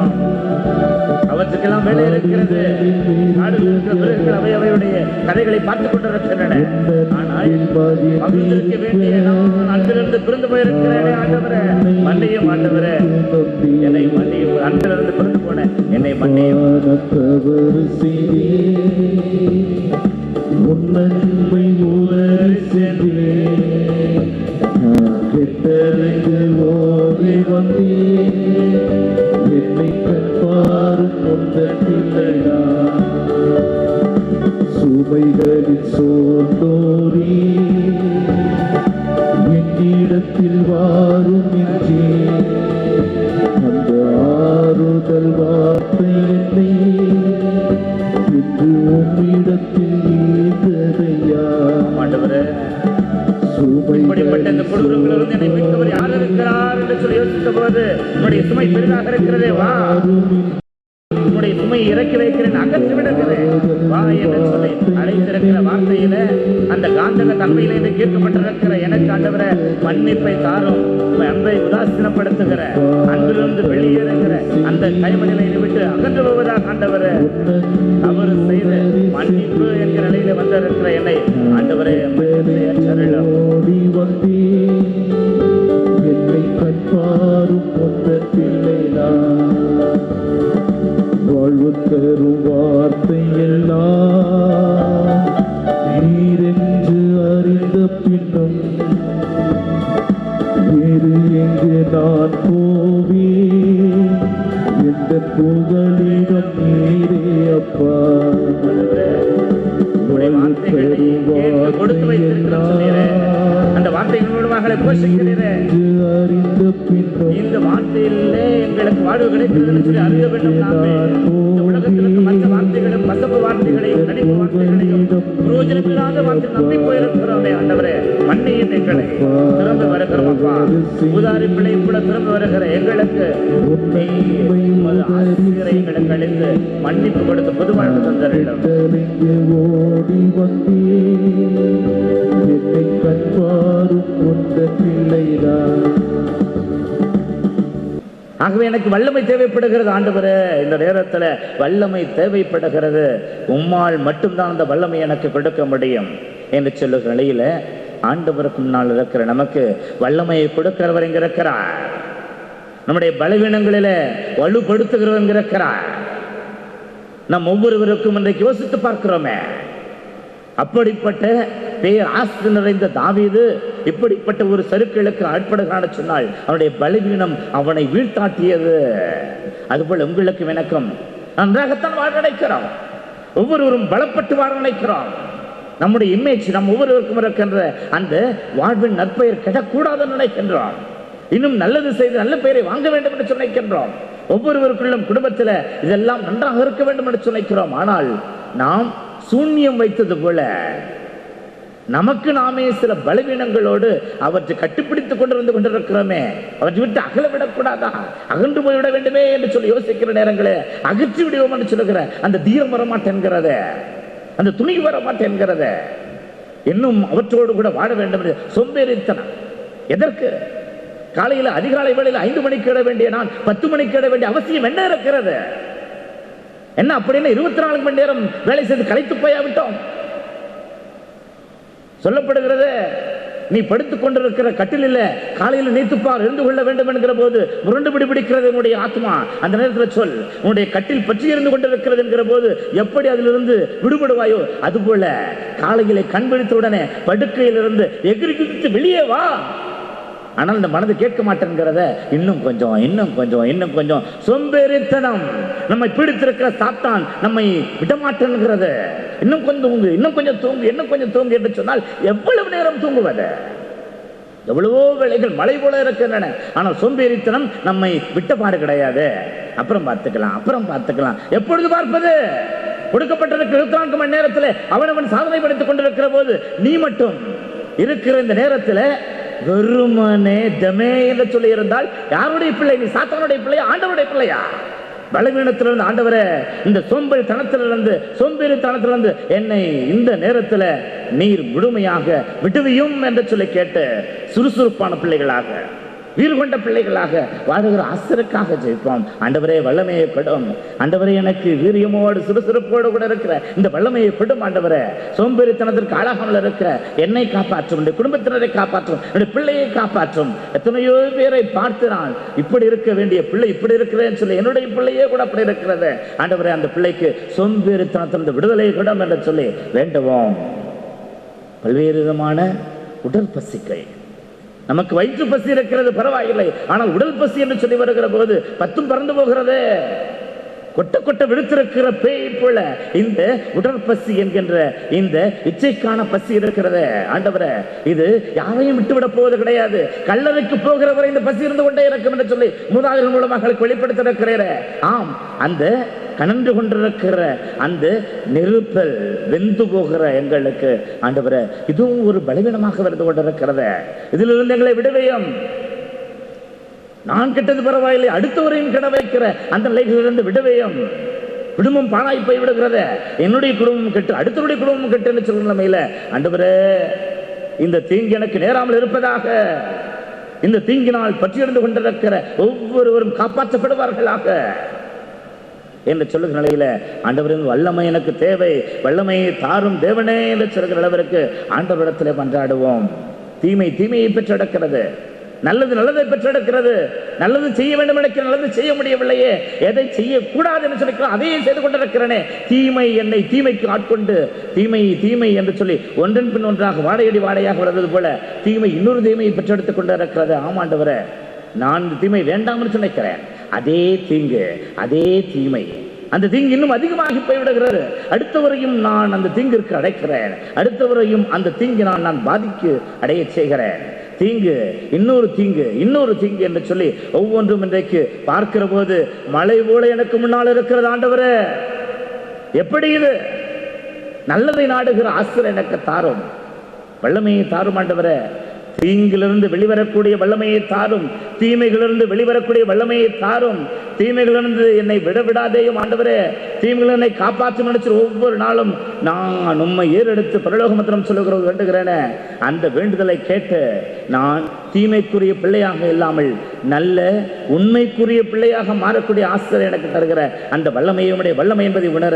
D: இருக்கிறோம். அவற்றுக்கெல்லாம் வேலை இருக்கிறது. நாடுகள் இருக்கிற பிறகுகள் அவையுடைய கதைகளை பார்த்துக் கொண்டிருக்கின்றன. ஆனால் மகிழ்ந்திருக்க வேண்டிய நான் அன்பிலிருந்து பிரிந்து போயிருக்கிறேனே ஆண்டவரே, மன்னியும் ஆண்டவரே, என்னை மன்னியும். அன்பிலிருந்து பிரிந்து போன என்னை மன்னியும்.
E: உன்னை உதறி சென்றே கெட்டறிந்து ஓடி வந்தே என்னை கற்பாரும் கொண்டா சுமைகளில் சோர்ந்தோரி என்னிடத்தில் வாரும் என்றே அந்த ஆறுதல் வார்த்தை என்னை இன்று உம்மிடத்தில் ஈர்த்ததையா.
D: இப்படிப்பட்ட இந்த குழுவிலிருந்து என்னை மீட்கவர் யார் இருக்கிறார் என்று சொல்லி யோசித்த போது உன்னுடைய சுமை பெரிதாக இருக்கிறதே, வா உன்னுடைய சுமை இறக்கி வைக்கிறேன், அகற்றி விடுகிறேன், வா என்று சொல்லி அழைத்திருக்கிற வார்த்தையில அந்த காந்தக தன்மையில இருந்து கேட்கப்பட்டிருக்கிற எனக்கு ஆண்டவர மன்னிப்பை தாரும். அன்பை உதாசீனப்படுத்துகிற அன்பிலிருந்து வெளியேறுகிற அந்த கைமணிலை விட்டு அகன்று போவதாக ஆண்டவர அவர் செய்த மன்னிப்பு என்கிற நிலையில வந்திருக்கிற என்னை ஆண்டவரே
E: என்னை கற்பாரும் கொண்ட பிள்ளைதான் வாழ்வு தரும் வார்த்தை எல்லாம் நீரென்று அறிந்த பின்னும் வேறு எங்கு நான் போவேன், எந்த புகலிடம் நீரே அப்பா.
D: கொடுத்து வைத்திருக்கிறேன் அந்த வார்த்தைகள் மூலமாக போஷிக்கிறேன். இந்த வார்த்தையிலே எங்களுக்கு வாழ்வு கிடைக்கிறது சொல்லி அறிய வேண்டும். இந்த உலகத்தில் இருக்க மற்ற வார்த்தைகளும் பசப்பு வார்த்தைகளையும் நடிப்பு வார்த்தைகளையும் பிரயோஜனமில்லாத வார்த்தை நம்பி போயிருக்கிறோமே ஆண்டவரே, மன்னியும் எங்களை திரும்ப வருகிறோம் அப்பா. உதாரி பிள்ளை கூட திரும்ப வருகிற எங்களுக்கு ஆசிரியரை எங்களுக்கு அளித்து மன்னிப்பு கொடுத்து பொது வாழ்வு தந்தரிடம்
E: ஓடி வந்தே என்னை கற்பாரும் கொண்ட பிள்ளைதான்.
D: ஆகவே எனக்கு வல்லமை தேவைப்படுகிறது ஆண்டவரே, இந்த நேரத்தில் வல்லமை தேவைப்படுகிறது. உம்மால் மட்டும்தான் அந்த வல்லமை எனக்கு கொடுக்க முடியும் என்று சொல்லுகிற நிலையில ஆண்டவருக்கு முன்னால் இருக்கிற நமக்கு வல்லமையை கொடுக்கிறவர் எங்க இருக்கிறார். நம்முடைய பலவீனங்களில வலுப்படுத்துகிறவர் இருக்கிறார். நம் ஒவ்வொருவருக்கும் இன்றைக்கு யோசித்து பார்க்கிறோமே, அப்படிப்பட்ட பேர் ஆஸ்தி நிறைந்த தாவீது இப்படிப்பட்ட ஒரு சறுக்களுக்கு ஆட்படுகிறான்னு சொன்னால் அவனுடைய பலவீனம் அவனை வீழ்த்தாட்டியது. அதுபோல் உங்களுக்கு எனக்கும் நன்றாகத்தான் வாழ நினைக்கிறோம். ஒவ்வொருவரும் பலப்பட்டு வாழ நினைக்கிறோம். நம்முடைய இமேஜ் நம் ஒவ்வொருவருக்கும் இருக்கின்ற அந்த வாழ்வின் நற்பெயர் கெடக்கூடாதுன்னு நினைக்கின்றோம். இன்னும் நல்லது செய்து நல்ல பெயரை வாங்க வேண்டும் என்று நினைக்கின்றோம். ஒவ்வொருவருக்குள்ளும் குடும்பத்தில் இதெல்லாம் நன்றாக இருக்க வேண்டும் என்று நினைக்கிறோம். ஆனால் நாம் சூன்யம் வைத்தது போல நமக்கு நாமே சில பலவீனங்களோடு அவற்றை கட்டுப்பிடித்துக் கொண்டு கொண்டிருக்கிறோமே, அவற்றை விட்டு அகல விடக்கூடாதா, அகன்று போய்விட வேண்டுமே என்று சொல்லி யோசிக்கிற நேரங்களே அகற்றி விடுவோம் என்று சொல்லுகிற அந்த தீரம் வரமாட்டேன்கிறத, அந்த துணி வரமாட்டேன்கிறத, இன்னும் அவற்றோடு கூட வாழ வேண்டும் என்று சோம்பேறித்தனம். எதற்கு காலையில் அதிகாலை வேளையில் 5 மணிக்கு இட வேண்டிய நான் 10 மணிக்கு இட வேண்டிய அவசியம் என்ன இருக்கிறது? என்ன அப்படின்னு 24 மணி நேரம் வேலை செய்து களைத்து போயாவிட்டோம். சொல்லப்படுகிறது, நீ படுத்துக் கொண்டிருக்கிற கட்டிலில் காலையில் நீத்துப்பார் இருந்து கொள்ள வேண்டும் என்கிற போது முரண்டு பிடிக்கிறது என்னுடைய ஆத்மா. அந்த நேரத்தில் சொல், உன்னுடைய கட்டில் பற்றி இருந்து கொண்டிருக்கிறது என்கிற போது எப்படி அதிலிருந்து விடுபடுவாயோ அதுபோல காலையிலே கண் விழித்த உடனே படுக்கையிலிருந்து எகிரி குதித்து வெளியே வா. ஆனால் இந்த மனது கேட்க மாட்டேங்கிறத இன்னும் கொஞ்சம் இன்னும் கொஞ்சம் இன்னும் கொஞ்சம் சோம்பேறித்தனம் நம்மை பிடித்திருக்கிற சாத்தான் நம்மை விடமாட்டேங்கிறது. இன்னும் கொஞ்சம் தூங்கு, இன்னும் கொஞ்சம் தூங்கு, இன்னும் கொஞ்சம் தூங்கு என்று சொன்னால் எவ்வளவு நேரம் தூங்குவது? எவ்வளவோ வேளைகள் மழை போல இருக்கின்றன. ஆனால் சோம்பேறித்தனம் நம்மை விட்டபாடு கிடையாது. அப்புறம் பார்த்துக்கலாம், அப்புறம் பார்த்துக்கலாம். எப்பொழுது பார்ப்பது? கொடுக்கப்பட்டிருக்கிற 24 மணி நேரத்தில் அவனவன் சாதனை படைத்துக் கொண்டிருக்கிற போது நீ மட்டும் இருக்கிற இந்த நேரத்தில் வெறுமனே தமே என்று சொல்லி இருந்தால் யாருடைய பிள்ளை? நீ சாத்தானுடைய பிள்ளையா, ஆண்டவருடைய பிள்ளையா? பலவீனத்திலிருந்து ஆண்டவரே, இந்த சோம்பேறித்தனத்திலிருந்து சோம்பேறித்தனத்திலிருந்து என்னை இந்த நேரத்தில் நீர் முழுமையாக விடுவியும் என்று சொல்லி கேட்டு சுறுசுறுப்பான பிள்ளைகளாக வீறு கொண்ட பிள்ளைகளாக வாழுகிற ஆசிரியருக்காக ஜெயிப்போம். ஆண்டவரே வல்லமையை கொடும். ஆண்டவரே எனக்கு வீரியமோடு சுறுசுறுப்போடு கூட இருக்கிற இந்த வல்லமையை கொடும். ஆண்டவரே சோம்பேறித்தனத்திற்கு ஆளாகாமல் இருக்கிற என்னை காப்பாற்றும், என்னுடைய குடும்பத்தினரை காப்பாற்றும், என்னுடைய பிள்ளையை காப்பாற்றும். எத்தனையோ பேரை பார்த்து நான் இப்படி இருக்க வேண்டிய பிள்ளை இப்படி இருக்கிறேன்னு சொல்லி என்னுடைய பிள்ளையே கூட அப்படி இருக்கிறது. ஆண்டவரே அந்த பிள்ளைக்கு சோம்பேறித்தனத்திலிருந்து விடுதலை கொடும் என்று சொல்லி வேண்டுவோம். பல்வேறு விதமான உடல் பசிக்கை, நமக்கு வயிற்று பசி இருக்கிறது பரவாயில்லை, ஆனால் உடல் பசி என்று சொல்லி வருகிற போது பத்தும் பறந்து போகிறது. கொட்ட கொட்ட விடுத்திருக்கிற பேய் போல இந்த உடற்பசி என்கின்ற இந்த இச்சைக்கான பசி இருக்கிறது. ஆண்டவரே இது யாரையும் விட்டுவிட போவது கிடையாது. கல்லறைக்கு போகிறவரை இந்த பசி இருந்து கொண்டே இருக்கும் என்று சொல்லி மூதாதையர்கள் மூலமாக வெளிப்படுத்த இருக்கிறேன். ஆம், அந்த கனன்று கொண்டிருக்கிற அந்த நெருப்பல் வெந்து போகிற எங்களுக்கு ஆண்டவரே இதுவும் ஒரு பலவீனமாக வந்து கொண்டிருக்கிறது. இதிலிருந்து எங்களை விடுவையும். நான் கெட்டது பரவாயில்லை, அடுத்தவரையும் கெட வைக்கிற அந்த நிலைகளிலிருந்து விடுவையும். குடும்பம் பாழாய் போய் விடுகிறது. என்னுடைய குடும்பம் கெட்டு அடுத்தவருடைய குடும்பம் கெட்டு என்று சொல்ற நிலைமையில ஆண்டவரே இந்த தீங்கு எனக்கு நேராமல் இருப்பதாக, இந்த தீங்கினால் பற்றியிருந்து கொண்டிருக்கிற ஒவ்வொருவரும் காப்பாற்றப்படுவார்களாக என்று சொல்லுகிற நிலையில ஆண்டவரின் வல்லமை எனக்கு தேவை, வல்லமையை தாரும் தேவனே என்று சொல்கிற அளவிற்கு ஆண்டவரிடத்திலே மன்றாடுவோம். தீமை தீமையை பெற்றெடுக்கிறது, நல்லது நல்லதை பெற்றெடுக்கிறது. நல்லது செய்ய வேண்டும் நினைக்கிற நல்லது செய்ய முடியவில்லையே, எதை செய்யக்கூடாது என்று சொல்லிக்கிறோம் அதையே செய்து கொண்டிருக்கிறேனே. தீமை என்னை தீமைக்கு ஆட்கொண்டு தீமை தீமை என்று சொல்லி ஒன்றன் பின் ஒன்றாக வாடையடி வாடையாக வருவது போல தீமை இன்னொரு தீமையை பெற்றெடுத்துக் கொண்டிருக்கிறது. ஆமாண்டவரே நான் தீமை வேண்டாம் என்று நினைக்கிறேன், அதே தீங்கு அதே தீமை அந்த தீங்கு இன்னும் அதிகமாகி போய்விடுகிறது. அடுத்தவரையும் நான் அந்த தீங்கிற்கு அடைக்கிறேன், அடுத்தவரையும் அந்த தீங்கு நான் பாதிக்கு அடைய செய்கிறேன். தீங்கு இன்னொரு தீங்கு இன்னொரு தீங்கு என்று சொல்லி ஒவ்வொன்றும் இன்றைக்கு பார்க்கிற போது மழை போல எனக்கு முன்னால் இருக்கிறது. ஆண்டவரே எப்படி இது? நல்லதை நாடுகிற ஆசிரியர் எனக்கு தாரும், வல்லமையை தாரும். ஆண்டவரே தீங்கிலிருந்து வெளிவரக்கூடிய வல்லமையை தாரும், தீமைகளிலிருந்து வெளிவரக்கூடிய வல்லமையை தாரும். தீமைகளிலிருந்து என்னை விடாதேயும் ஆண்டவரே, தீமைகள் என்னை காப்பாற்றும் நினைச்சு ஒவ்வொரு நாளும் நான் உம்மை ஏறெடுத்து பரலோகமத்திரம் சொல்லுகிறது வேண்டுகிறேனே. அந்த வேண்டுதலை கேட்டு நான் தீமைக்குரிய பிள்ளையாக இல்லாமல் நல்ல உண்மைக்குரிய பிள்ளையாக மாறக்கூடிய ஆசிரியர் எனக்கு தருகிற அந்த வல்லமையுடைய வல்லமை என்பதை உணர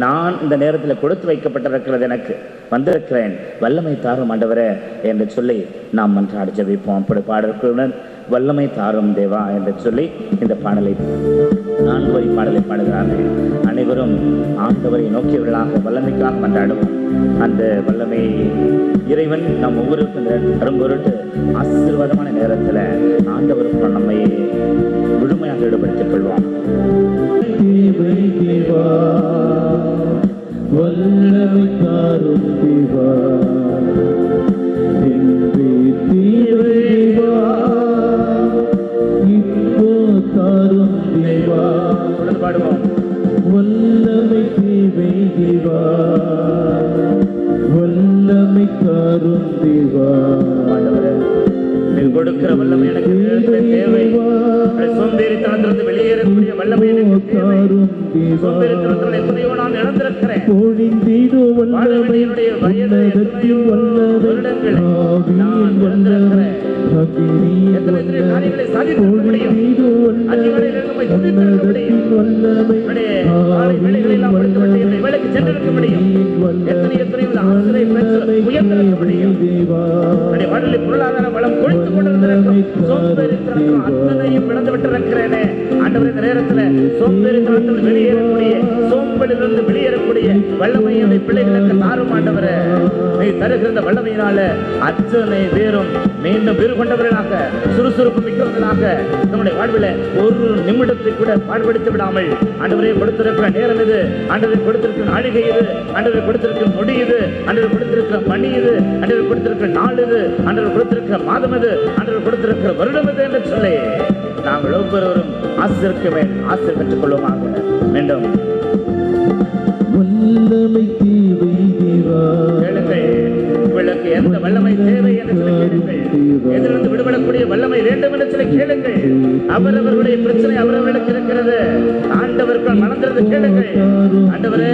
D: நான் இந்த நேரத்தில் கொடுத்து வைக்கப்பட்டிருக்கிறது. எனக்கு வந்திருக்கிறேன், வல்லமை தாரும் ஆண்டவரே என்று சொல்லி நாம் மன்றாடி ஜெபிப்போம். அப்படி பாடலுடன் வல்லமை தாரும் தேவா என்று சொல்லி இந்த பாடலை 4 வரி பாடலை பாடுகிறார்கள். அனைவரும் ஆண்டவரை நோக்கியவர்களாக வல்லமைக்காக மன்றாடுவோம். அந்த வல்லமை இறைவன் நம் ஒவ்வொருக்கும் தரும் பொருட்டு ஆசீர்வாதமான நேரத்தில் ஆண்டவருக்கு நம்மை முழுமையாக ஈடுபடுத்திக் கொள்வோம்.
E: வல்லமை தாரும் தேவா, இப்போ தாரும் தேவா,
D: பாடுவோம்.
E: வல்லமை தேவை தேவா, வல்லமை தாரும் தேவா.
D: கொடுக்கிற வல்லமை எனக்கு தேவை. சோம்பேறித்தனத்திலிருந்து வெளியேறக்கூடிய வல்லமை எனக்கு தேவை. சோம்பேறித்தனத்தில் எத்தனையோ நான் இழந்திருக்கிறேன். என்னுடைய வயது எத்தனையோ வருடங்கள் நான் இழந்திருக்கிறேன். எத்தனை காரியங்களை சாதித்திருக்க முடியும், அதிகாலையில் இருந்து போய் துதித்திருக்க முடியும், வேலைகளை எல்லாம் முடித்துவிட்டு என்னுடைய வேலைக்கு சென்றிருக்க முடியும், எத்தனையோ ஆசிரியை பெற்று உயர்ந்திருக்க முடியும். என்னுடைய வாழ்வில் பொருளாதார வளம் கொடுத்து கொண்டிருந்திருக்கும். சோம்பேறித்தனம் அத்தனையும் இழந்து விட்டிருக்கிறேனே. ஆண்டவர் இந்த நேரத்தில் சோம்பேறித்தனத்தில் வெளியேறக்கூடிய, சோம்பலிலிருந்து வெளியேறக்கூடிய வல்லமையுடைய பிள்ளைகளுக்கு தாரும் ஆண்டவரே. நீ தருகிற வல்லமையினால அத்தனை பேரும் மீண்டும் வீறு கொண்டவர்களாக, சுறுசுறுப்பு மிக்கவர்களாக நம்முடைய வாழ்வில் ஒரு நிமிடத்தை கூட பாடுபடுத்தி விடாமல் ஆண்டவரை கொடுத்திருக்கிற நேரம் இது, ஆண்டவரை கொடுத்திருக்கிற நாழிகை இது, ஆண்டவரை கொடுத்திருக்கிற நொடி இது, ஆண்டவரை கொடுத்திருக்கிற மணி இது, ஆண்டவரை கொடுத்திருக்கிற நாள் இது, ஆண்டவரை கொடுத்திருக்கிற மாதம் இது, ஆண்டவரை கொடுத்திருக்கிற வருடம் இது என்று சொல்லி நாங்கள் ஒவ்வொருவரும் ஆசிரியர்க்கவே ஆசிரியர் பெற்றுக் கொள்வோமாக வேண்டும்.
E: வல்லமை தேவை தேவா,
D: உங்களுக்கு எந்த வல்லமை தேவை என்று சொல்லி கேளுங்கள். எதிலிருந்து விடுபடக்கூடிய வல்லமை வேண்டும் என்று சொல்லி கேளுங்கள். அவரவர்களுடைய பிரச்சனை அவரவர்களுக்கு இருக்கிறது. ஆண்டவர் ஆண்டவருக்குள் மனந்திருந்து கேளுங்கள். ஆண்டவரே,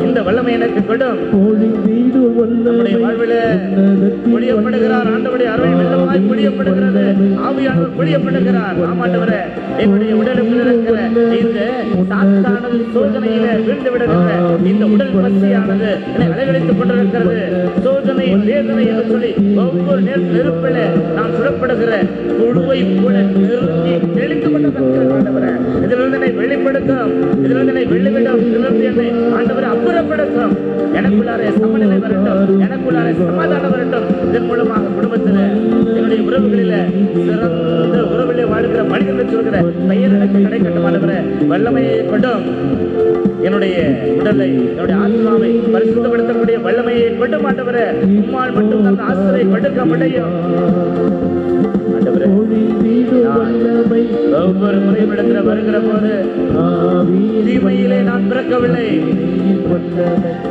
D: இந்த வல்லமை எனக்கு கொடும். நம்முடைய வாழ்விலே பொழியப்படுகிறார். ஆண்டவருடைய அருள் வெள்ளமாய் பொழியப்படுகிறது. ஆவியானவர் பொழியப்படுகிறார். ஆமாண்டவரே, என்னுடைய உடலுக்குள் இருக்கிற இந்த சாத்தானது சோதனையில வீழ்ந்து விடுகிற இந்த உடல் பசியானது என்னை அலைகழித்துக் கொண்டிருக்கிறது. சோதனை, வேதனை என்று சொல்லி ஒவ்வொரு நெருப்பில நான் சுடப்படுகிற குழுவை போல நிறுத்தி தெளிந்து கொண்டிருக்கிறேன். ஆண்டவரே, இதிலிருந்து என்னை வெளிப்படுத்தும். இதிலிருந்து என்னை வெளிவிடும். இதிலிருந்து என்னை ஆண்டவரை அப்புறப்படுத்தும். எனக்குள்ளாரே சமநிலை வரட்டும். எனக்குள்ளாரே சமாதானம் வரட்டும். இதன் மூலமாக குடும்பத்தில் என்னுடைய உறவுகளில சிறந்த உறவிலே வாழ்கிற மனிதர்கள் சொல்கிற பெயர் எனக்கு கிடைக்கட்டும். ஆண்டவரே, வல்லமையை கொண்டும் என்னுடைய உடலை, என்னுடைய ஆத்மாவை பரிசுத்தப்படுத்தக்கூடிய வல்லமையை கொண்டு ஆண்டவரே, உம்மால் மட்டும் அந்த ஆசிரியை கொடுக்க முடியும். ஆண்டவரே, ஒவ்வொரு முறையும் இடத்துல வருகிற போது தீமையிலே நான் பிறக்கவில்லை,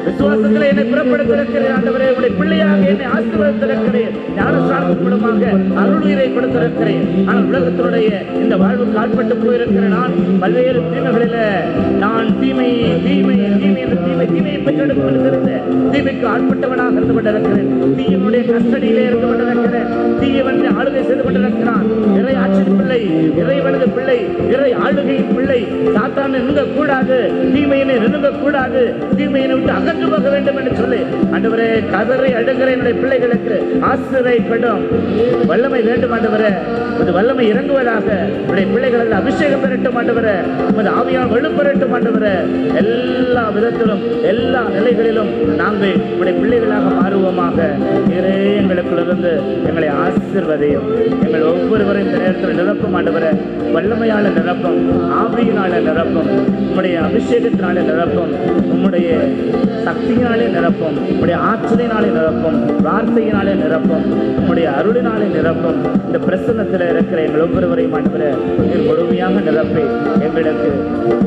D: விசுவாசத்திலே என்னை புறப்படுத்திருக்கிறேன். ஆண்டவரே, உடைய பிள்ளையாக என்னை ஆசீர்வதித்திருக்கிறேன். ஞானஸ்நானத்தின் மூலமாக அருளுயிரை கொடுத்திருக்கிறேன். ஆனால் உலகத்தினுடைய இந்த வாழ்வுக்கு ஆட்பட்டு போயிருக்கிற நான் பல்வேறு தீமைகளில நான் தீமையை பெற்றெடுத்திருந்தேன். தீமைக்கு ஆட்பட்டவனாக இருந்து கொண்டிருக்கிறேன். தீயனுடைய கஸ்டடியிலே இருந்து கொண்டிருக்கிறேன். தீயவன் ஆளுகை செய்து கொண்டிருக்கிறான். இறை ஆட்சியின் பிள்ளை, இறைவனது பிள்ளை, இறை ஆளுகையின் பிள்ளை. சாத்தான் நெருங்க கூடாது, தீமையினை நெருங்க கூடாது, தீமையினை விட்டு அகற்று போக வேண்டும் என்று சொல்லி ஆண்டவரே கதரை அடுகிற என்னுடைய பிள்ளைகளுக்கு ஆசிரியப்படும் வல்லமை வேண்டும். ஆண்டவரே, அது வல்லமை இறங்குவதாக. உடைய பிள்ளைகள் அபிஷேகம் பெறட்டும். ஆண்டவரே, உமது ஆவியால் வலுப்பெறட்டும். ஆண்டவரே, எல்லா விதத்திலும் எல்லா நிலைகளிலும் நாங்கள் உடைய பிள்ளைகளாக மாறுவோமாக. இறை எங்களுக்குள்ளிருந்து எங்களை ஆசீர்வதியும். எங்கள் ஒவ்வொருவரையும் இந்த நேரத்தில் நிரப்பும். ஆண்டவரே, வல்லமையால நிரப்பும், ஆவியினால நிரப்பும், உம்முடைய அபிஷேகத்தினாலே நிரப்பும், உம்முடைய சக்தியினாலே நிரப்பும், உம்முடைய ஆற்றலினாலே நிரப்பும், வார்த்தையினாலே நிரப்பும், உம்முடைய அருளினாலே நிரப்பும். இந்த பிரசன்னத்தில் இருக்கிற எங்கள் ஒவ்வொருவரையும் ஆண்டவரே நீர் முழுமையாக நிரப்பி எங்களுக்கு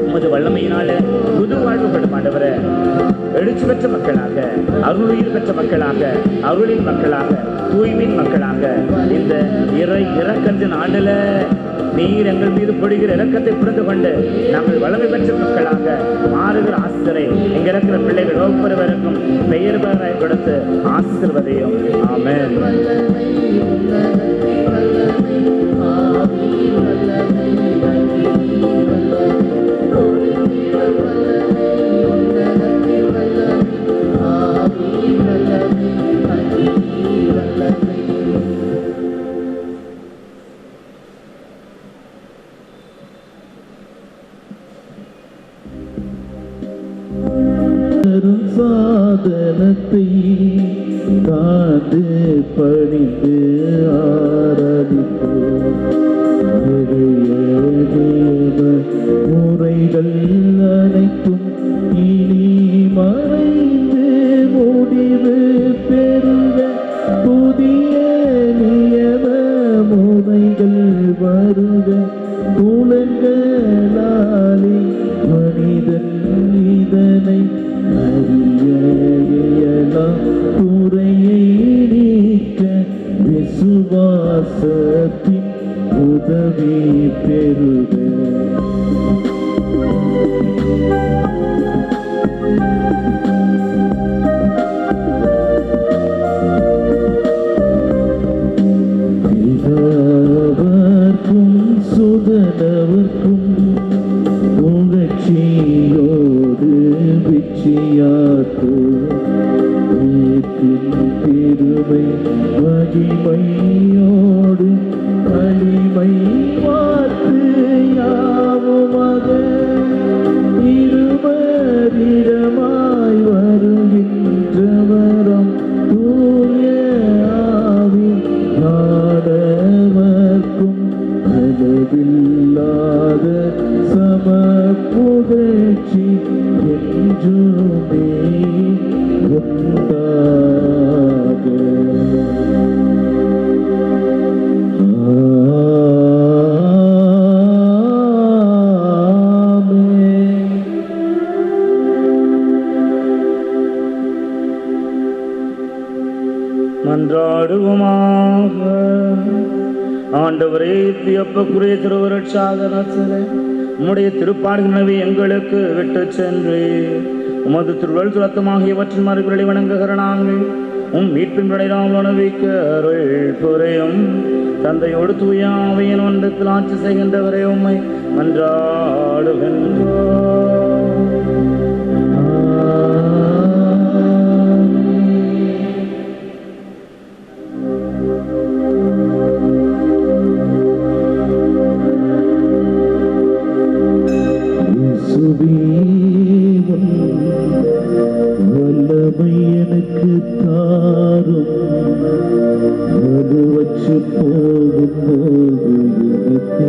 D: உமது வல்லமையினாலே புது வாழ்வு கொடும். ஆண்டவரே, எழுச்சி பெற்ற மக்களாக, அருளுயிர் பெற்ற மக்களாக, அருளின் மக்களாக, தூய்மையின் மக்களாக இந்த இரக்கத்தின் ஆண்டுல நீர் எங்கள் மீது பொழிகிற இரக்கத்தை புரிந்து கொண்டு நாங்கள் வல்லமை பெற்ற மக்களாக மாறுகிற ஆசிரியரை எங்க இருக்கிற பிள்ளைகள் ஒவ்வொருவருக்கும் பெயர் பெயராய் கொடுத்து ஆசீர்வதியும். ஆமென்.
E: சாதனத்தை காது பணிந்து ஆராதிப்போம். முறைகள் அனைத்தும் இனி மறைந்து முடிவு பெறுக. புதிய நியம முறைகள் வருக. புலன்களாலே மனிதன் இதனை குறையை நீக்க விசுவாசத்தின் உதவி பெறுக. பிதாவர்க்கும் சுதனவர்க்கும் புகழ்ச்சியோடு விச்சியாக்கு பெருமை மகிமையோடு வலிமை வார்த்து யாவுமாக இருவரிடமாய் வருகின்றவரம் தூய ஆவி நாடவர்க்கும் அளவில்லாத சம புகழ்ச்சி என்றுமே உண்டாக.
D: மன்றாடுவோமாக. ஆண்டவரே, தியப்பக்குரிய திருவருட்சாதனத்திலே உம்முடைய திருப்பாடுகளை எங்களுக்கு விட்டு சென்று உமது திருவள் சுரத்தமாகியவற்றின் மறுபடி வணங்குகிற நாங்கள் மீட்பின் விடையாமல் உணவிக்க அருள் புரியும். தந்தையோடு தூயாவையின் ஒன்றத்தில் ஆட்சி செய்கின்றவரே உம்மை மன்றாடுகின்றோம்.
E: வல்லமை எனக்கு தாரும், அது வச்சு போகும்போது எனக்கு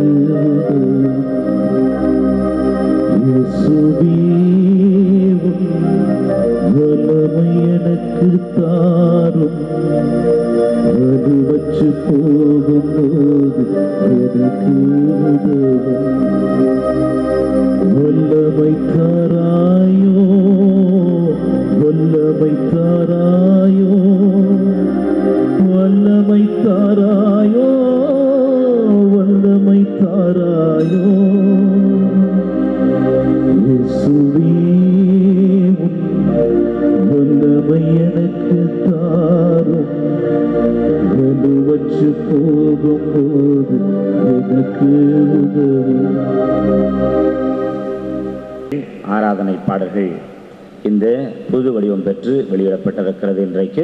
E: இயேசுவே வல்லமை எனக்கு தாரும், அது வச்சு போகும்போது எனக்கு வல்லமை தாராயோ, வல்லமை தாராயோ, வல்லமை தாராயோ, வல்லமை தாராயோ. இயேசுவே வல்லமை எனக்கு தாரும், அது வச்சு போகும்போது எனக்கு உதவும்.
D: ஆராதனை பாடல்கள் இந்த புது வடிவம் பெற்று வெளியிடப்பட்டிருக்கிறது இன்றைக்கு.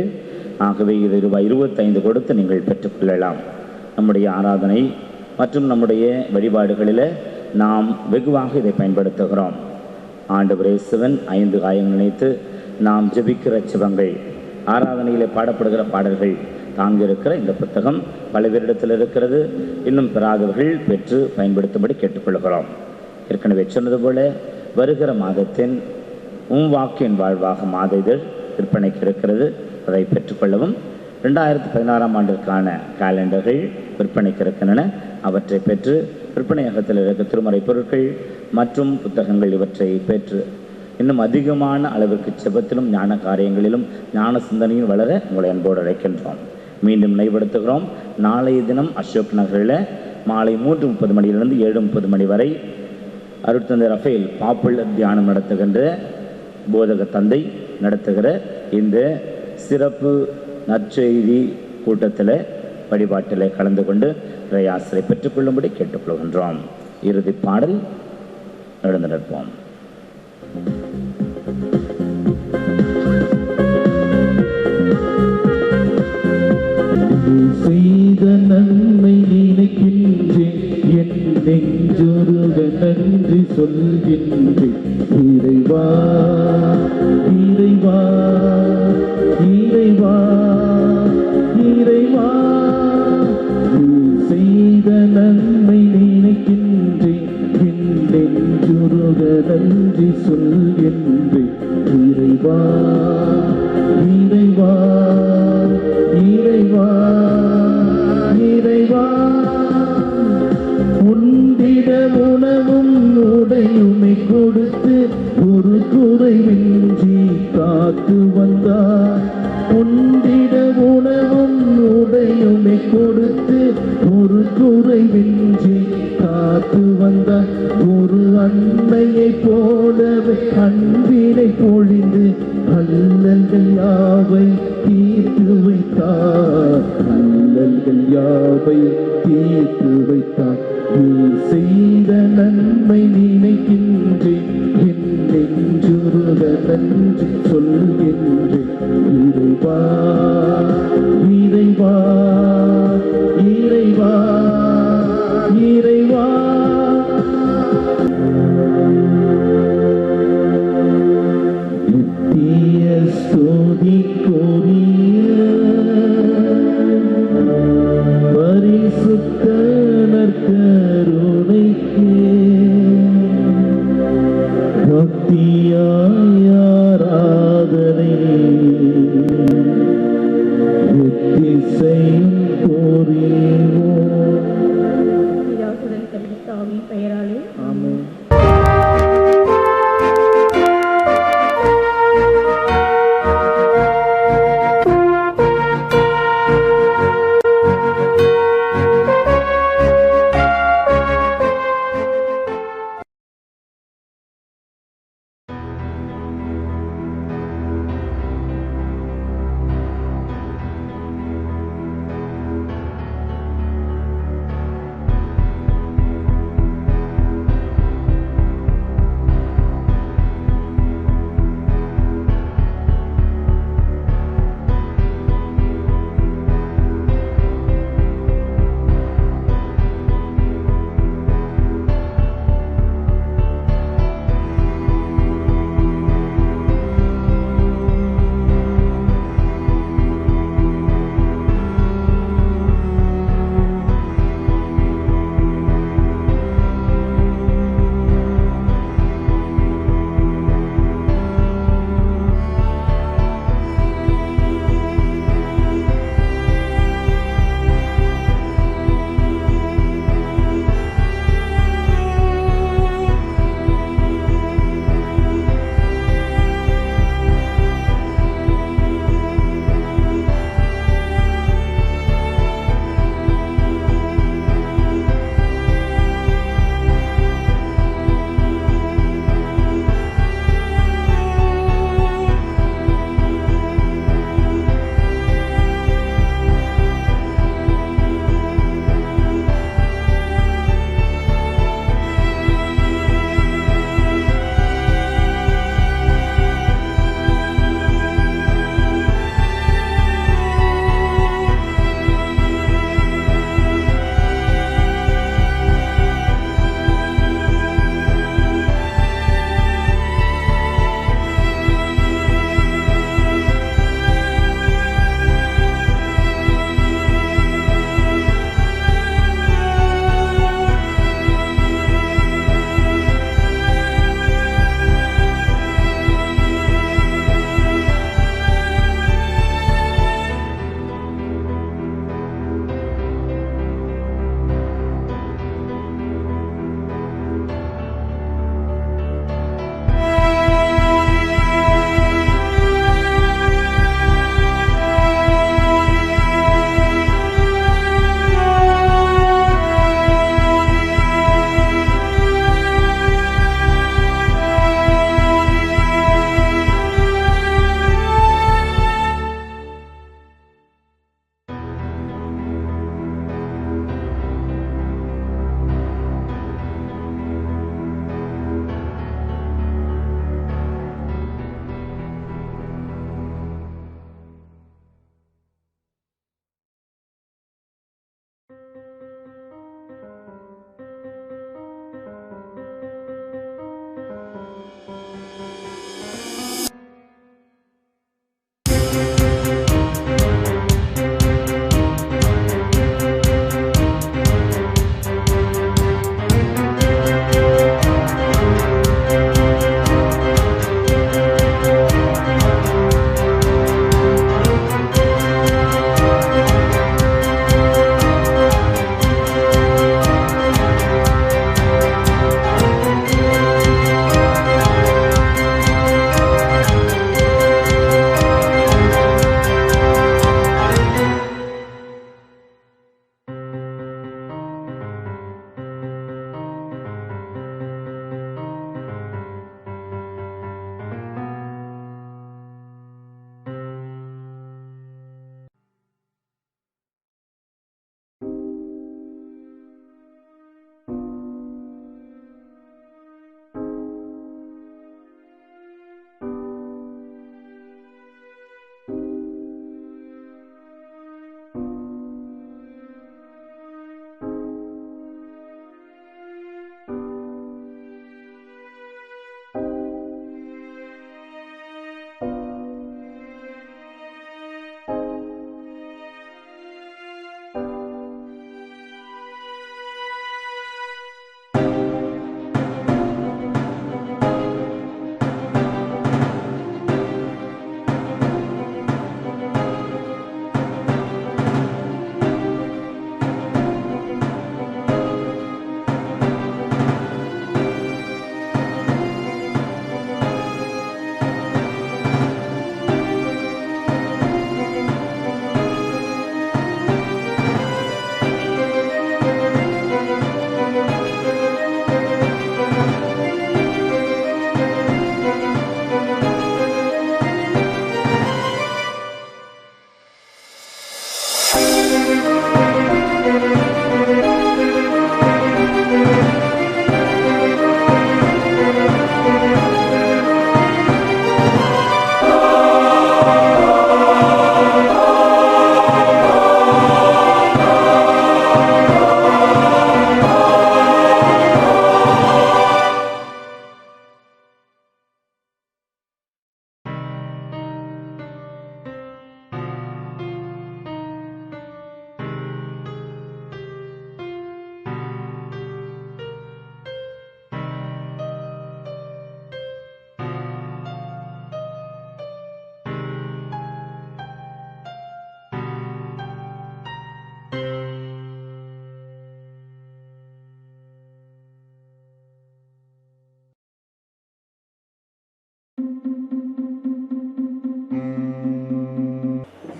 D: ஆகவே இது ரூபாய் 25 கொடுத்து நீங்கள் பெற்றுக்கொள்ளலாம். நம்முடைய ஆராதனை மற்றும் நம்முடைய வழிபாடுகளில் நாம் வெகுவாக இதை பயன்படுத்துகிறோம். ஆண்டவர் இயேசுவின் 5 காயங்கள் நினைத்து நாம் ஜெபிக்கிற ஜெபங்கள், ஆராதனையில் பாடப்படுகிற பாடல்கள் தாங்கியிருக்கிற இந்த புத்தகம் பலவரிடத்தில் இருக்கிறது. இன்னும் பெறாதவர்கள் பெற்று பயன்படுத்தும்படி கேட்டுக்கொள்கிறோம். ஏற்கனவே சொன்னது போல வருகிற மாதத்தின் வாக்கின் வாழ்வாக மாத இதழ் விற்பனைக்கு இருக்கிறது. அதை பெற்றுக்கொள்ளவும். 2016ஆம் ஆண்டிற்கான காலண்டர்கள் விற்பனைக்கு இருக்கின்றன. அவற்றை பெற்று விற்பனையகத்தில் இருக்க திருமறை பொருட்கள் மற்றும் புத்தகங்கள் இவற்றை பெற்று இன்னும் அதிகமான அளவிற்கு செபத்திலும் ஞான காரியங்களிலும் ஞான சிந்தனையும் வளர உங்களை அன்போடு அழைக்கின்றோம். மீண்டும் நினைவுபடுத்துகிறோம். நாளைய தினம் அசோக் நகரில் மாலை 3:30 மணியிலிருந்து 7:30 மணி வரை அருட்தந்தை ரஃபேல் பாப்புலர் தியானம் நடத்துகின்ற போதக தந்தை நடத்துகிற இந்த சிறப்பு நற்செய்தி கூட்டத்தில் வழிபாட்டில் கலந்து கொண்டு இறையாசிரை பெற்றுக்கொள்ளும்படி கேட்டுக்கொள்கின்றோம். இறுதி பாடல் எழுந்து நிற்போம்.
E: செய்த நன்மை நினைக்கின்றேன், என் நெஞ்சொருக நன்றி சொல்கின்றேன். இறைவா இறைவா இறைவா இறைவா, நீ செய்த நன்மை நினைக்கின்றேன், என் நெஞ்சொருக நன்றி சொல்கின்றேன். இறைவா இறைவா இறைவா இறைவா, உண்டிட உணவும் உடையுமை கொடுத்து ஒரு குறைவின்றி காத்து வந்தார். உண்டிட உணவும் உடையுமை கொடுத்து ஒரு குறைவின்றி காத்து வந்தார். ஒரு அன்னையை போலவே அன்பினை பொழிந்து அல்லல்கள் யாவை தீர்த்து வைத்தார். அல்லல்கள் யாவை தீர்த்து வைத்தார். நீ செய்த நன்மை நினைக்கின்றேன், என் நெஞ்சுருக நன்றி சொல்கின்றேன். இறைவா இறைவா இறைவா இறைவா, நித்திய ஸ்துதிக்குரிய பரிசுத்த நற்கருணைக்கு பக்தியாய் ஆராதனை எத்திசையும் புரிவோம்.
F: பெயராலே
E: ஆமென்.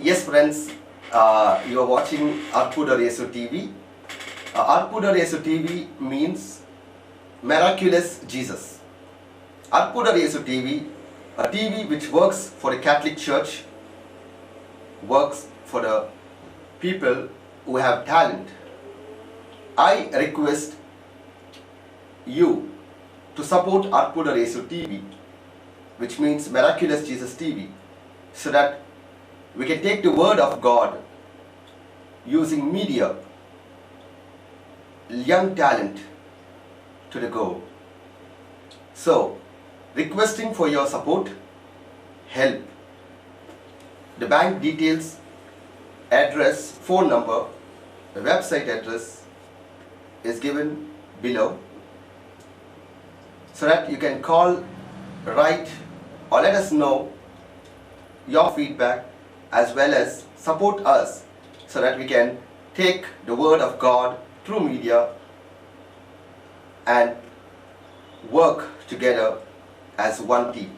A: Yes, friends, you are watching Arpudar Yesu TV. Arpudar Yesu TV means miraculous Jesus. Arpudar Yesu TV, a TV which works for the Catholic Church, works for the people who have talent. I request you to support Arpudar Yesu TV, which means Miraculous Jesus TV, so that we can take the word of God using media, young talent to the goal. So, requesting for your support, help. The bank details, address, phone number, the website address is given below, so that you can call, write, or let us know your feedback, as well as support us so that we can take the word of God through media and work together as one team.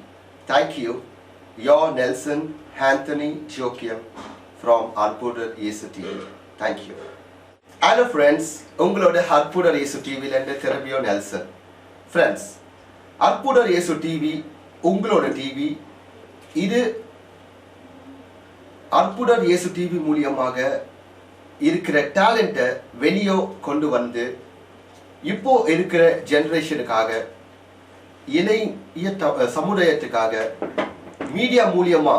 A: Thank you. Your Nelson Anthony Jokiam from Arpudar Yesu TV. Thank you. Hello friends, உங்களோட Arpudar Yesu TV ல திரும்பியும் Nelson. Friends, Arpudar Yesu TV உங்களோட TV. இது அற்புதர் இயேசு TV மூலியமாக இருக்கிற டேலண்ட்டை வெளியே கொண்டு வந்து இப்போ இருக்கிற ஜெனரேஷனுக்காக, இளைய சமுதாயத்துக்காக மீடியா மூலியமா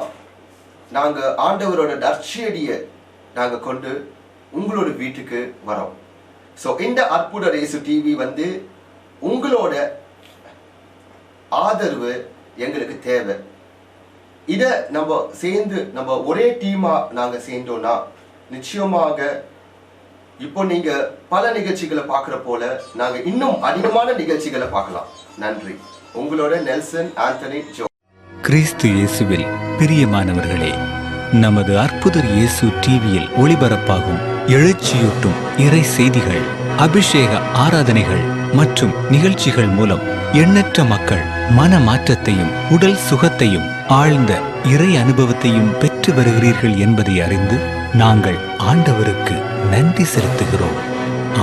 A: நாங்கள் ஆண்டவரோட நற்செய்தியை நாங்கள் கொண்டு உங்களோட வீட்டுக்கு வரோம். ஸோ இந்த அற்புதர் இயேசு டிவி வந்து உங்களோட ஆதரவு எங்களுக்கு தேவை. இதை நம்ம சேர்ந்து நம்ம ஒரே டீமா நாங்க சேர்ந்தோம்னா நிச்சயமாக இப்போ நீங்க பல நிகழ்ச்சிகளை பார்க்குற போல நாங்க இன்னும் அதிகமான நிகழ்ச்சிகளை பார்க்கலாம். நன்றி. உங்களோட நெல்சன் ஆந்தனி ஜோ.
B: கிறிஸ்து இயேசுவில் பிரியமானவர்களே, நமது அற்புதர் இயேசு டிவியில் ஒளிபரப்பாகும் எழுச்சியூட்டும் இறை செய்திகள், அபிஷேக ஆராதனைகள் மற்றும் நிகழ்ச்சிகள் மூலம் எண்ணற்ற மக்கள் மன மாற்றத்தையும் உடல் சுகத்தையும் ஆழ்ந்த இறை அனுபவத்தையும் பெற்று வருகிறீர்கள் என்பதை அறிந்து நாங்கள் ஆண்டவருக்கு நன்றி செலுத்துகிறோம்.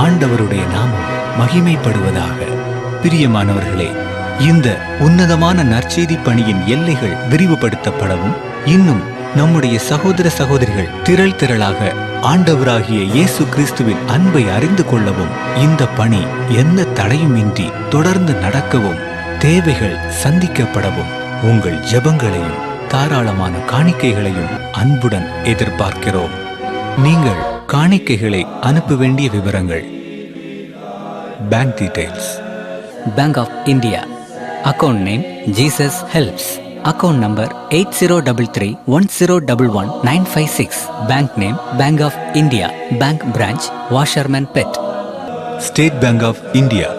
B: ஆண்டவருடைய நாமம் மகிமைப்படுவதாக. பிரியமானவர்களே, இந்த உன்னதமான நற்செய்தி பணியின் எல்லைகள் விரிவுபடுத்தப்படவும், இன்னும் நம்முடைய சகோதர சகோதரிகள் திரள் திரளாக ஆண்டவராகிய இயேசு கிறிஸ்துவின் அன்பை அறிந்து கொள்ளவும், இந்த பணி எந்த தடையுமின்றி தொடர்ந்து நடக்கவும், தேவைகள் சந்திக்கப்படவும் உங்கள் ஜெபங்களையும் தாராளமான காணிக்கைகளையும் அன்புடன் எதிர்பார்க்கிறோம். நீங்கள் காணிக்கைகளை அனுப்ப வேண்டிய விவரங்கள்: bank details,
C: Bank of India, account name Jesus helps, account number 8033101196, bank name Bank of India, bank branch Washermanpet.
B: State Bank of India,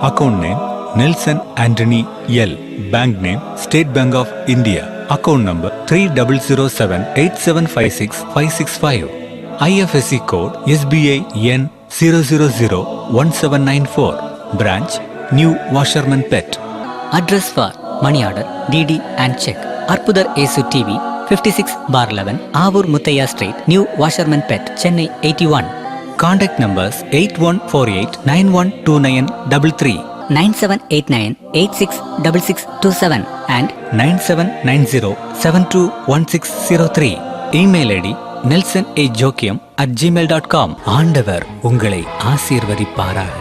B: account name Nelson Antony L, bank name State Bank of India, account number 300787565665, IFSC code SBI N 0001794, branch new Washermanpet.
C: Address for money order, DD and check. அற்புதர் Yesu TV 56/11 Avur Muthiah street, new Washermanpet, Chennai 81.
B: Contact numbers 8148912933,
C: 9789866627 and
B: 9790721603. Email ID nelsonajokiam@gmail.com. ஆண்டவர் உங்களை ஆசீர்வதிப்பாராக.